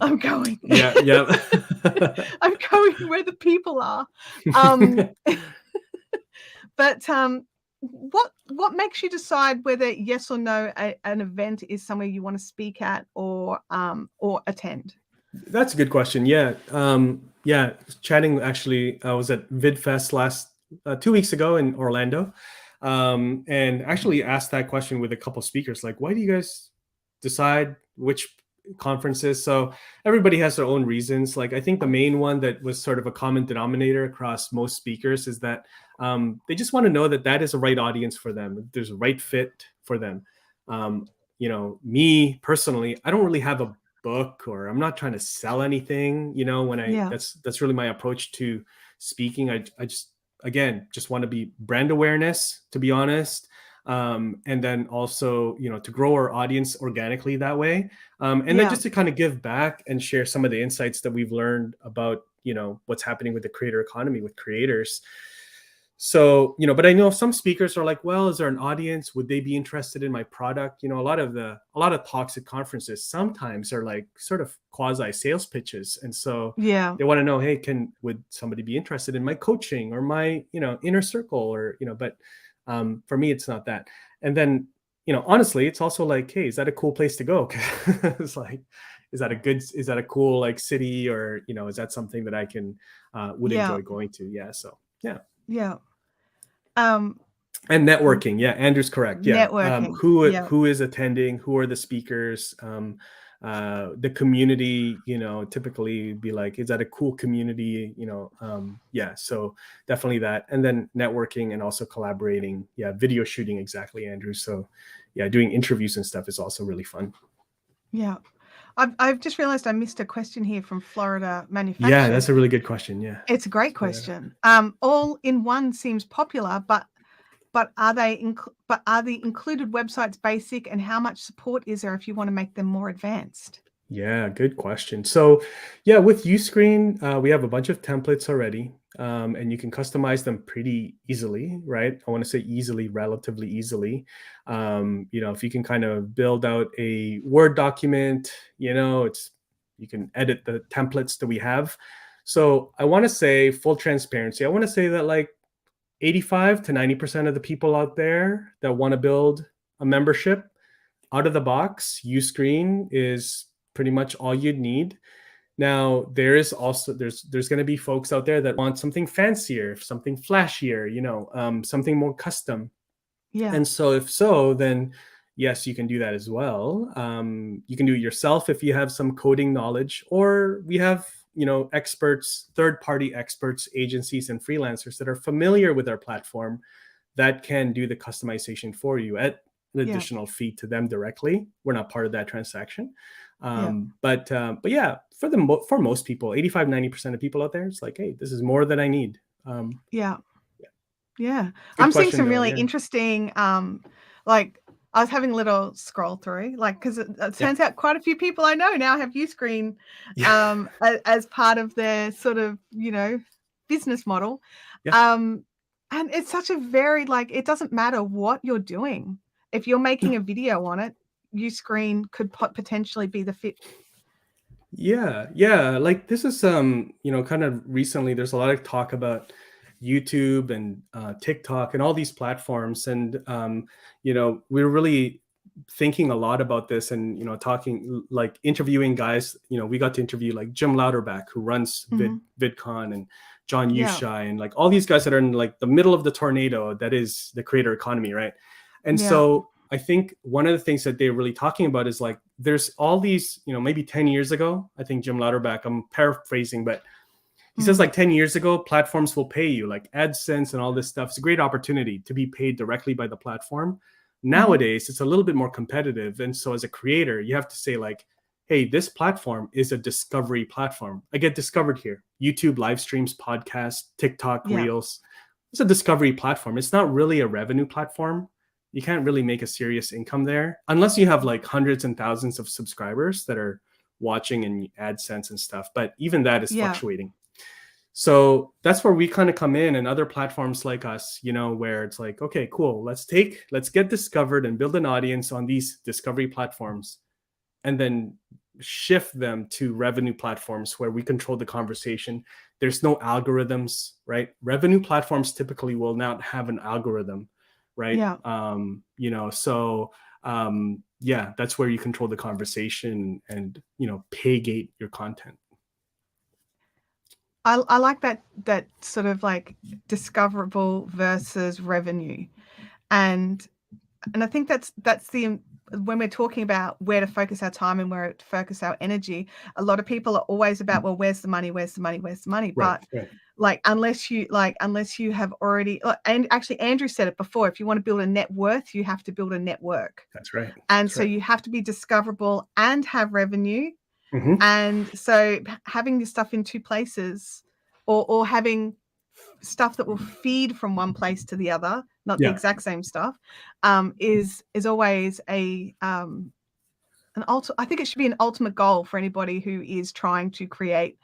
I'm going. Yeah. I'm going where the people are. But what makes you decide whether yes or no an event is somewhere you want to speak at or attend? That's a good question. Yeah. Yeah. Chatting, actually, I was at VidFest last 2 weeks ago in Orlando, and actually asked that question with a couple speakers, like, why do you guys decide which conferences? So everybody has their own reasons. Like, I think the main one that was sort of a common denominator across most speakers is that they just want to know that that is a right audience for them. That there's a right fit for them. Me personally, I don't really have a book, or I'm not trying to sell anything, when that's really my approach to speaking. I again, just want to be brand awareness, to be honest. And then also, to grow our audience organically that way. And then just to kind of give back and share some of the insights that we've learned about, what's happening with the creator economy with creators. So, but I know some speakers are like, well, is there an audience? Would they be interested in my product? A lot of talks at conferences sometimes are like sort of quasi sales pitches. And so they want to know, hey, would somebody be interested in my coaching or my, inner circle or, but for me, it's not that. And then, honestly, it's also like, hey, is that a cool place to go? It's like, is that a cool like city, or, is that something that I would enjoy going to? Yeah. So, yeah. Yeah. And networking. Yeah. Andrew's correct. Yeah. Networking. Who is attending? Who are the speakers? The community, typically be like, is that a cool community? Yeah. So definitely that. And then networking and also collaborating. Yeah. Video shooting. Exactly, Andrew. So yeah, doing interviews and stuff is also really fun. Yeah. I've just realized I missed a question here from Florida Manufacturing. Yeah, that's a really good question. Yeah. It's a great question. All in one seems popular, but are the included websites basic, and how much support is there if you want to make them more advanced? Yeah, good question. So yeah, with Uscreen, we have a bunch of templates already, and you can customize them pretty easily, right? I want to say easily, relatively easily. If you can kind of build out a Word document, you can edit the templates that we have. So I want to say, full transparency, I want to say that like 85 to 90% of the people out there that want to build a membership out of the box, Uscreen is pretty much all you'd need. Now, there's going to be folks out there that want something fancier, something flashier, something more custom. Yeah. And so if so, then yes, you can do that as well. You can do it yourself if you have some coding knowledge, or we have, experts, third-party experts, agencies, and freelancers that are familiar with our platform that can do the customization for you at an additional fee to them directly. We're not part of that transaction. But yeah, for most people, 85, 90% of people out there, it's like, hey, this is more than I need. Yeah. I'm question, seeing some though, really interesting, like I was having a little scroll through, like, because it turns out quite a few people I know now have Uscreen as part of their sort of, business model. And it's such a very, like, it doesn't matter what you're doing. If you're making a video on it, Uscreen could potentially be the fit. Yeah. Like this is kind of recently, there's a lot of talk about YouTube and TikTok and all these platforms, and we're really thinking a lot about this, and talking, like interviewing guys. We got to interview like Jim Louderback, who runs VidCon, and John Yushai, and like all these guys that are in like the middle of the tornado that is the creator economy, right? And so I think one of the things that they're really talking about is like, there's all these, maybe 10 years ago, I think Jim Louderback, I'm paraphrasing, but he says like 10 years ago, platforms will pay you, like AdSense and all this stuff. It's a great opportunity to be paid directly by the platform. Nowadays, it's a little bit more competitive. And so as a creator, you have to say like, hey, this platform is a discovery platform. I get discovered here. YouTube live streams, podcasts, TikTok, Reels. It's a discovery platform. It's not really a revenue platform. You can't really make a serious income there unless you have like hundreds and thousands of subscribers that are watching and AdSense and stuff. But even that is fluctuating. So that's where we kind of come in, and other platforms like us, where it's like, okay, cool. Let's get discovered and build an audience on these discovery platforms, and then shift them to revenue platforms where we control the conversation. There's no algorithms, right? Revenue platforms typically will not have an algorithm, right? That's where you control the conversation and pay gate your content. I like that sort of like discoverable versus revenue, and I think that's the, when we're talking about where to focus our time and where to focus our energy, a lot of people are always about, well, where's the money? Right, but like unless you have already, and actually Andrew said it before, if you want to build a net worth, you have to build a network. That's right. And so you have to be discoverable and have revenue. And so having this stuff in two places, or having stuff that will feed from one place to the other, not the Yeah. exact same stuff, is always a I think it should be an ultimate goal for anybody who is trying to create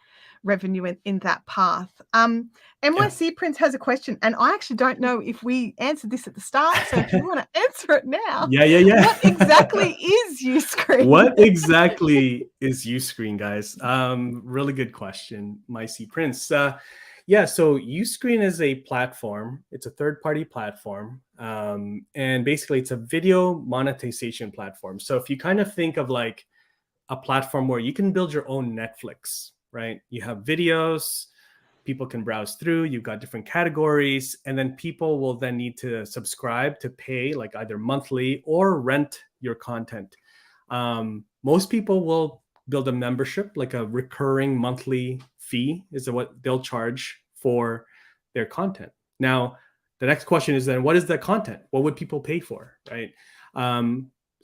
revenue in that path. NYC Prince has a question, and I actually don't know if we answered this at the start. So if you want to answer it now, Yeah. what exactly is Uscreen? What exactly is Uscreen, guys? Really good question, My C Prince. Yeah, so Uscreen is a platform. It's a third-party platform, and basically it's a video monetization platform. So if you kind of think of like a platform where you can build your own Netflix, right? You have videos, people can browse through, you've got different categories, and then people will then need to subscribe to pay like either monthly or rent your content. Most people will build a membership, like a recurring monthly fee is what they'll charge for their content. Now, the next question is then, what is the content? What would people pay for, right?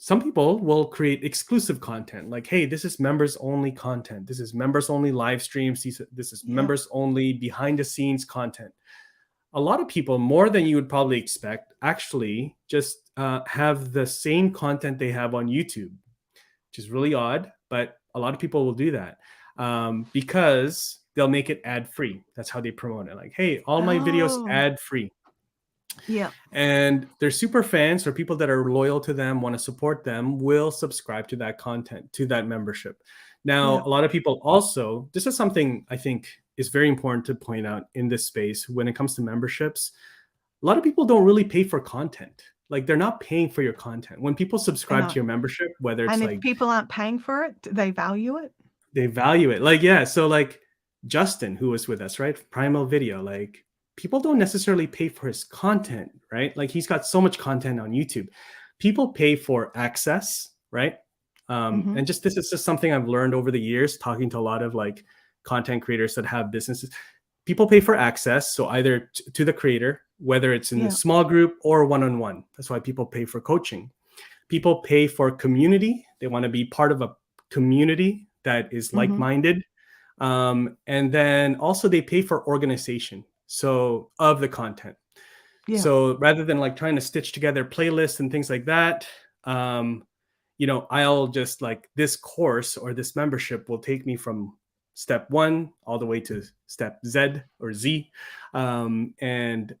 Some people will create exclusive content like, hey, this is members only content. This is members only live streams. This is members only behind the scenes content. A lot of people, more than you would probably expect, actually just have the same content they have on YouTube, which is really odd, but a lot of people will do that because they'll make it ad free. That's how they promote it. Like, hey, all my videos ad free. Yeah. And their super fans or people that are loyal to them, want to support them, will subscribe to that content, to that membership. Now, a lot of people also, this is something I think is very important to point out in this space when it comes to memberships. A lot of people don't really pay for content. Like, they're not paying for your content. When people subscribe to your membership, whether it's if people aren't paying for it, do they value it? They value it. Like, yeah. So like Justin, who was with us, right? Primal Video, like, people don't necessarily pay for his content, right? Like, he's got so much content on YouTube. People pay for access, right? And this is just something I've learned over the years, talking to a lot of like content creators that have businesses. People pay for access. So either to the creator, whether it's in a small group or one-on-one. That's why people pay for coaching. People pay for community. They want to be part of a community that is like-minded. And then also they pay for organization. So of the content. So rather than like trying to stitch together playlists and things like that, I'll just like, this course or this membership will take me from step 1 all the way to step Z or Z. And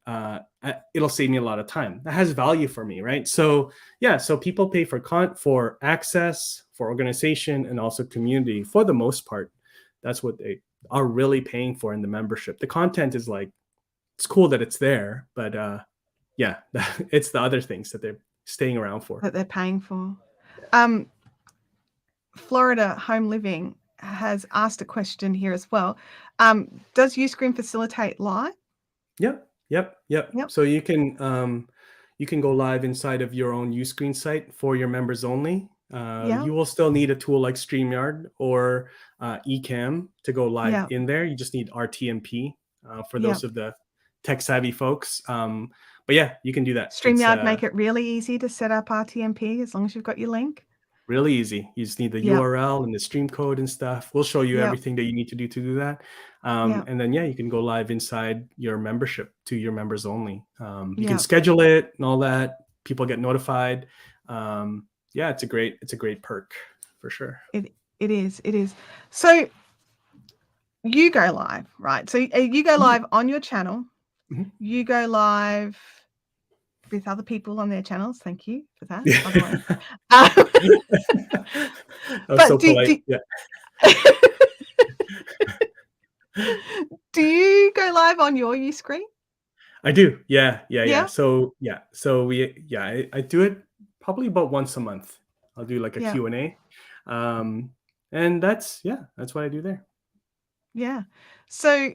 it'll save me a lot of time. That has value for me, right? So yeah, so people pay for access, for organization, and also community for the most part. That's what they are really paying for in the membership. The content is like, it's cool that it's there, but yeah, it's the other things that they're staying around for. That they're paying for. Florida Home Living has asked a question here as well. Does Uscreen facilitate live? Yep. So you can go live inside of your own Uscreen site for your members only. You will still need a tool like StreamYard or Ecamm to go live in there. You just need RTMP for those of the tech savvy folks. But yeah, you can do that. StreamYard make it really easy to set up RTMP as long as you've got your link. Really easy. You just need the URL and the stream code and stuff. We'll show you everything that you need to do that. And then, you can go live inside your membership to your members only. You can schedule it and all that. People get notified. It's a great perk for sure. It is. So you go live, right? So you go live on your channel. You go live with other people on their channels. Thank you for that. But so polite. Do you go live on your Uscreen? I do. Yeah. So I do it probably about once a month. I'll do like a Q&A. And that's what I do there. Yeah. So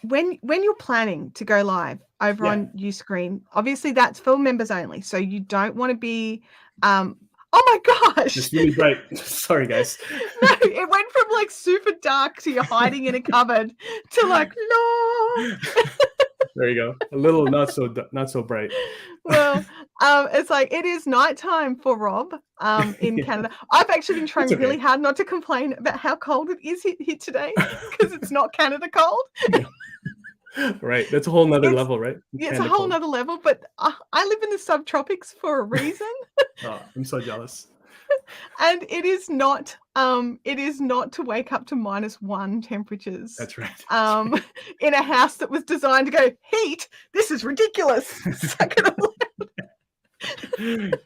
when you're planning to go live over on Uscreen, obviously that's for members only. So you don't want to be oh my gosh. It's really bright. Sorry, guys. No, it went from like super dark to you're hiding in a cupboard to like, no. There you go. A little not so bright. Well, it's like it is nighttime for Rob in Yeah, Canada. I've actually been that's trying okay. really hard not to complain about how cold it is here today because it's not Canada cold. Yeah. Right. That's a whole nother It's level, right? Yeah, it's a Canada whole cold. nother level, but I live in the subtropics for a reason, Oh, I'm so jealous. and it is not to wake up to -1 temperatures, That's right. That's right. in a house that was designed to go, "Heat? This is ridiculous. Suck it all."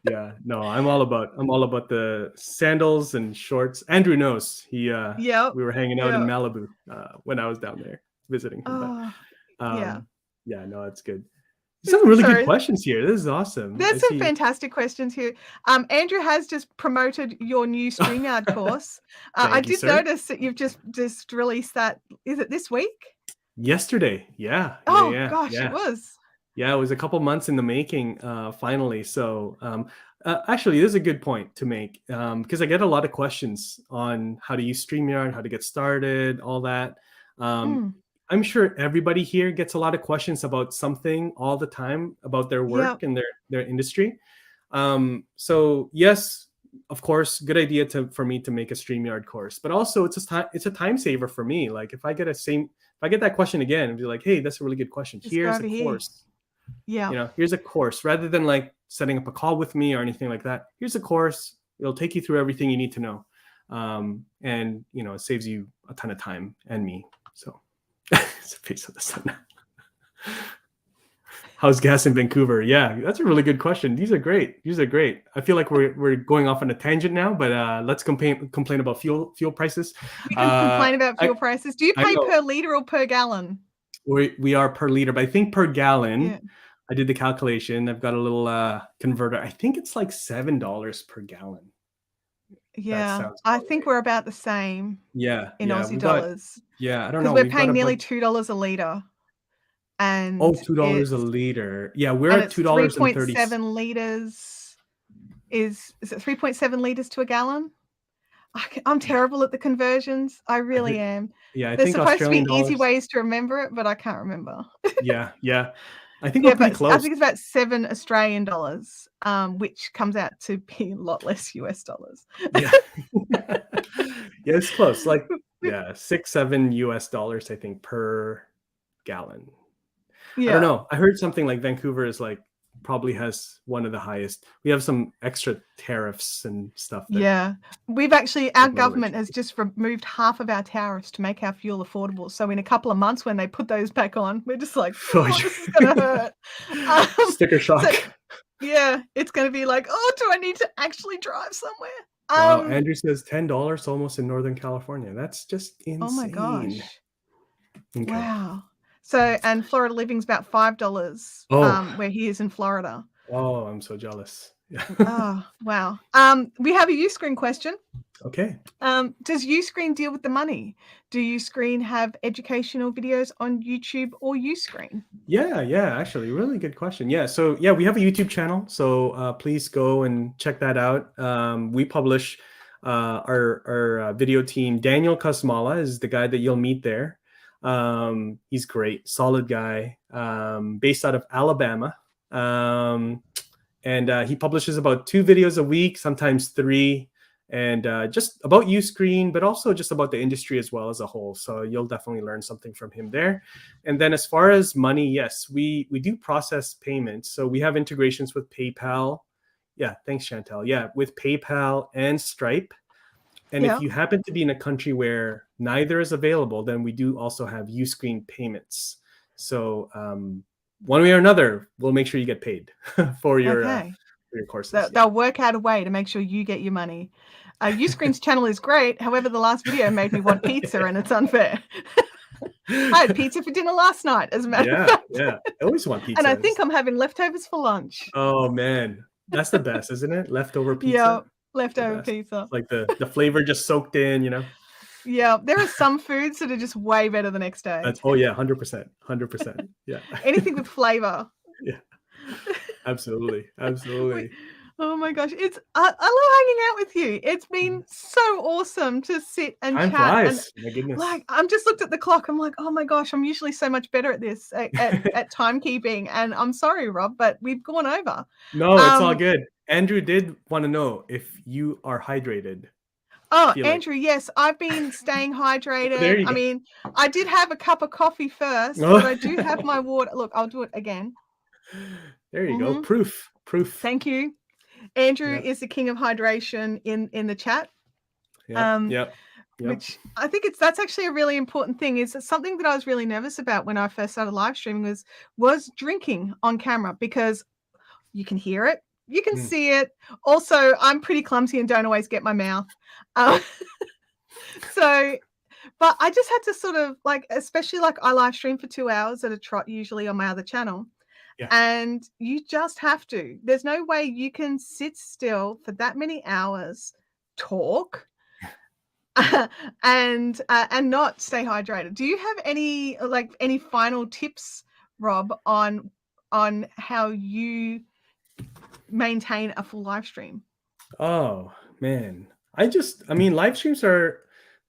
Yeah, no, I'm all about the sandals and shorts. Andrew knows. Yep, We were hanging out in yep. Malibu when I was down there visiting him. But Oh, yeah. um, yeah, no, it's good. Some really good Sorry. questions here. This is awesome. I There's some see. fantastic questions here. Andrew has just promoted your new StreamYard course. I Thank you, did sir. notice that you've just released that. Is it this week? Yesterday, yeah, yeah, Oh yeah, gosh, it yeah. was. Yeah, it was a couple months in the making, finally. So, actually, this is a good point to make because I get a lot of questions on how to use StreamYard, how to get started, all that. Um, Mm, I'm sure everybody here gets a lot of questions about something all the time about their work yep, and their industry. So yes, of course, good idea for me to make a StreamYard course, but also it's a time saver for me. Like if I get that question again and be like, hey, that's a really good question. just go Here's a over here. course, Yeah, here's a course rather than like setting up a call with me or anything like that. Here's a course. It'll take you through everything you need to know. And it saves you a ton of time and me. So it's a face of the sun. How's gas in Vancouver? Yeah, that's a really good question. These are great. I feel like we're going off on a tangent now, but let's complain about fuel prices. we can complain about I fuel prices. Do you I pay know per liter or per gallon? we are per liter, but I think per Yeah, gallon. I did the calculation. I've got a little converter. I think it's like $7 per gallon. That yeah. sounds I about think right. we're about the same Yeah, in yeah. Aussie dollars I don't because know. we're We've got paying nearly about $2 a liter, oh, and $2 a liter. Yeah, we're and at it's $2.30. 3.7 liters. Is it 3.7 liters to a gallon? I'm terrible at the conversions. I I really think am. yeah, I There's think supposed to Australian be easy dollars. ways to remember it, but I can't remember. Yeah, yeah. I think we're Yeah, pretty but I close. think it's about 7 Australian dollars, which comes out to be a lot less US dollars. Yeah. Yeah, it's close. Like, yeah, 6, 7 US dollars, I think, per gallon. I don't Yeah. know. I heard something like Vancouver is like probably has one of the highest. We have some extra tariffs and stuff that Yeah. We've actually our like no other government has city. just removed half of our tariffs to make our fuel affordable. So in a couple of months when they put those back on, we're just like, Oh, "Oh, this is gonna hurt." sticker So shock. yeah, it's gonna be like, "Oh, do I need to actually drive somewhere?" Wow, Andrew says $10 almost in Northern California. That's just Oh my insane. gosh. Okay. Wow. So and Florida living's about $5, Oh, where he is in Florida. oh, I'm so jealous. Yeah. Oh, wow. We have a Uscreen question. Okay. Does Uscreen deal with the money? Do Uscreen have educational videos on YouTube or Uscreen? Yeah, actually, really good question. Yeah, so yeah, we have a YouTube channel, so please go and check that out. We publish our video team. Daniel Kasmala is the guy that you'll meet there. He's great, solid guy, based out of Alabama, and he publishes about 2 videos a week, sometimes 3. And just about Uscreen, but also just about the industry as well as a whole. So you'll definitely learn something from him there. And then as far as money, yes, we do process payments. So we have integrations with PayPal. Yeah, thanks, Chantelle. Yeah, with PayPal and Stripe. And if Yeah. you happen to be in a country where neither is available, then we do also have Uscreen payments. So one way or another, we'll make sure you get paid for Okay. your courses. Yeah. They'll work out a way to make sure you get your money. Uscreen's channel is great. However, the last video made me want pizza, and it's unfair. I had pizza for dinner last night, as a matter of Yeah, fact. yeah. I always want And I pizzas. think I'm having leftovers for lunch. Oh man, that's the best, isn't it? Leftover Yeah, pizza, the leftover best. pizza. Like the flavor just soaked in. Yeah, there are some foods that are just way better the next day. Oh yeah, 100%, 100%. Yeah, Anything with flavor. yeah. Absolutely, We absolutely. Oh my gosh, I love hanging out with you. It's been so awesome to sit and Time chat, and flies. My goodness. like I'm just looked at the clock. I'm like, oh my gosh, I'm usually so much better at this at timekeeping, and I'm sorry, Rob, but we've gone over. No, it's all Um, good. Andrew did want to know if you are hydrated. oh, Feeling. Andrew, yes, I've been staying There hydrated. you I go. mean, I did have a cup of coffee first, but I do have my water. Look, I'll do it again. There you go. Hmm. Proof. Thank you. Andrew Yep. is the king of hydration in the chat. Yep. Um, Yep. Yep. which I think that's actually a really important thing. Is something that I was really nervous about when I first started live streaming was drinking on camera, because you can hear it, you can Mm. see it. Also, I'm pretty clumsy and don't always get my mouth. Uh, so, but I just had to sort of like, especially like I live stream for 2 hours at a trot, usually on my other channel. Yeah. And you just have to. There's no way you can sit still for that many hours, talk, and not stay hydrated. Do you have any like any final tips, Rob, on how you maintain a full live stream? Oh man. I mean, live streams they're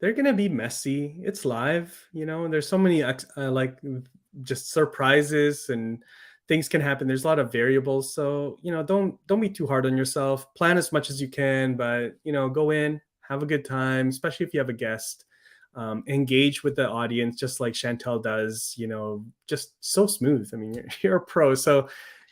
gonna be messy. It's live, and there's so many like just surprises and things can happen. There's a lot of variables, so don't be too hard on yourself. Plan as much as you can, but go in, have a good time, especially if you have a guest. Engage with the audience just like Chantelle does. Just so smooth. I mean, you're a pro, so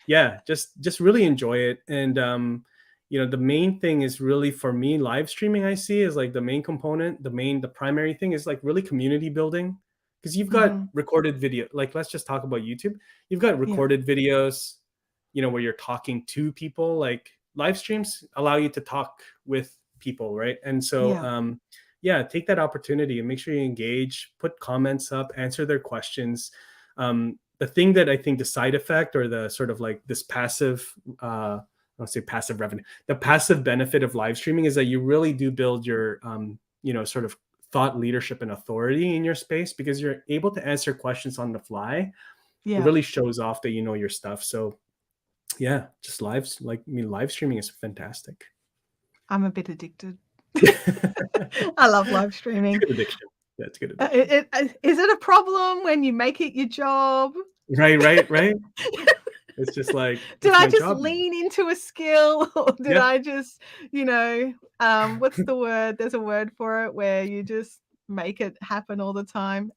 yeah, just really enjoy it. And the main thing is really, for me, live streaming, I see, is like the main component, the primary thing is like really community building, because you've got Mm-hmm. recorded video. Like, let's just talk about YouTube. You've got Yeah. recorded videos, where you're talking to people. Like, live streams allow you to talk with people, right? And so Yeah. take that opportunity and make sure you engage, put comments up, answer their questions. The thing that I think, the side effect, or the sort of like this passive, I'll say passive revenue, the passive benefit of live streaming is that you really do build your, sort of thought leadership and authority in your space, because you're able to answer questions on the fly. It Yeah. really shows off that you know your stuff. So yeah, just live streaming is fantastic. I'm a bit addicted. I love live streaming. It's a good addiction. Yeah, it's a good addiction. Is it a problem when you make it your job? Right. It's just like, Did it's I my just job. lean into a skill, or did Yeah. I just, what's the word? There's a word for it where you just make it happen all the time.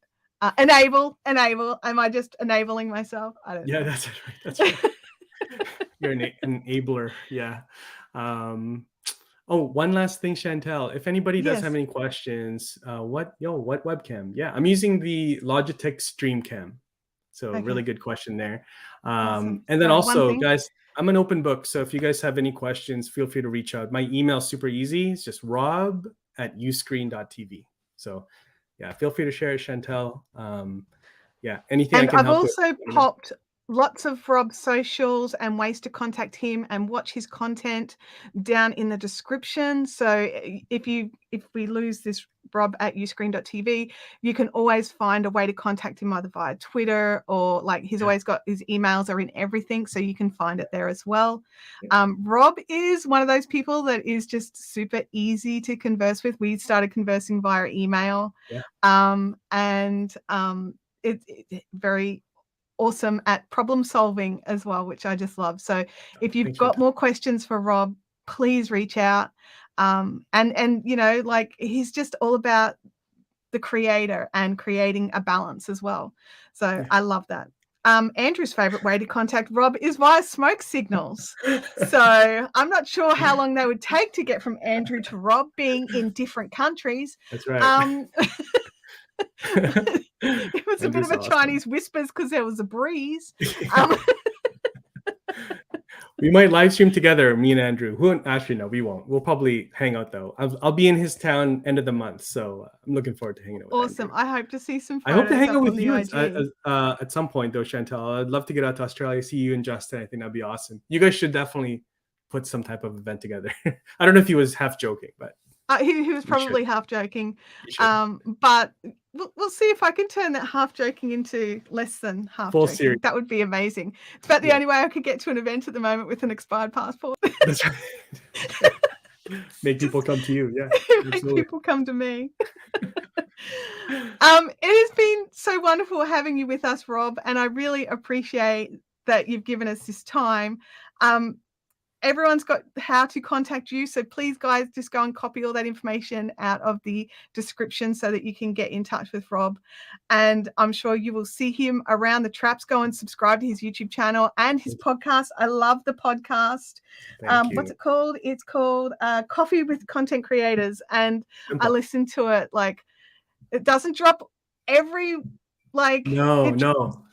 Enable. Am I just enabling myself? I don't Yeah, know. that's right. That's right. You're an enabler. Yeah. Oh, one last thing, Chantelle. If anybody does have Yes. any questions, what webcam? Yeah, I'm using the Logitech StreamCam. So really Okay. good question there. Awesome. And then Sorry, one also, thing. guys, I'm an open book. So if you guys have any questions, feel free to reach out. My email is super easy. It's just rob@uscreen.tv. So yeah, feel free to share it, Chantelle. Yeah, anything I And can I've help with. also popped lots of Rob's socials and ways to contact him and watch his content down in the description. So if we lose this Rob at uscreen.tv, you can always find a way to contact him either via Twitter, or like he's Yeah. always got his emails are in everything, so you can find it there as well. Rob is one of those people that is just super easy to converse with. We started conversing via email. Yeah. It's very awesome at problem solving as well, which I just love. So if you've Thanks, got Chantelle. more questions for Rob, please reach out. And like he's just all about the creator and creating a balance as well. So Yeah. I love that. Andrew's favorite way to contact Rob is via smoke signals. So I'm not sure how long they would take to get from Andrew to Rob, being in different countries. That's right. It was a bit Andrew's of a awesome. Chinese whispers because there was a breeze. Um, We might live stream together, me and Andrew. Actually, no, we won't. We'll probably hang out though. I'll be in his town end of the month, so I'm looking forward to hanging out with awesome. Andrew. I hope to see some I hope to photos hang up out with on the you IG. at some point, though, Chantelle. I'd love to get out to Australia, see you and Justin. I think that'd be awesome. You guys should definitely put some type of event together. I don't know if he was half joking, but He was You should. probably half joking. You should. But we'll see if I can turn that half joking into less than half Full joking. serious. That would be amazing. It's about the Yeah. only way I could get to an event at the moment with an expired passport. That's right. Make people come to you. Yeah. Make Absolutely. people come to me. It has been so wonderful having you with us, Rob, and I really appreciate that you've given us this time. Everyone's got how to contact you, so please, guys, just go and copy all that information out of the description so that you can get in touch with Rob. And I'm sure you will see him around the traps. Go and subscribe to his YouTube channel and his podcast. I love the podcast. Thank you. What's it called? It's called Coffee with Content Creators, and Simple. I listen to it. Like, it doesn't drop every No,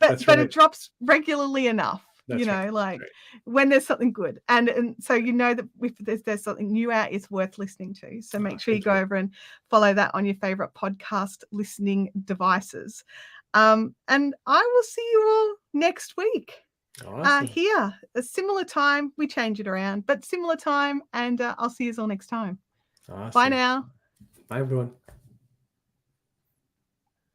but it drops regularly enough. That's right. When there's something good, and so that if there's something new out, it's worth listening to. So make sure you go over and follow that on your favorite podcast listening devices. And I will see you all next week. Awesome. Here, a similar time. We change it around, but similar time, and I'll see you all next time. Awesome. Bye now. Bye, everyone.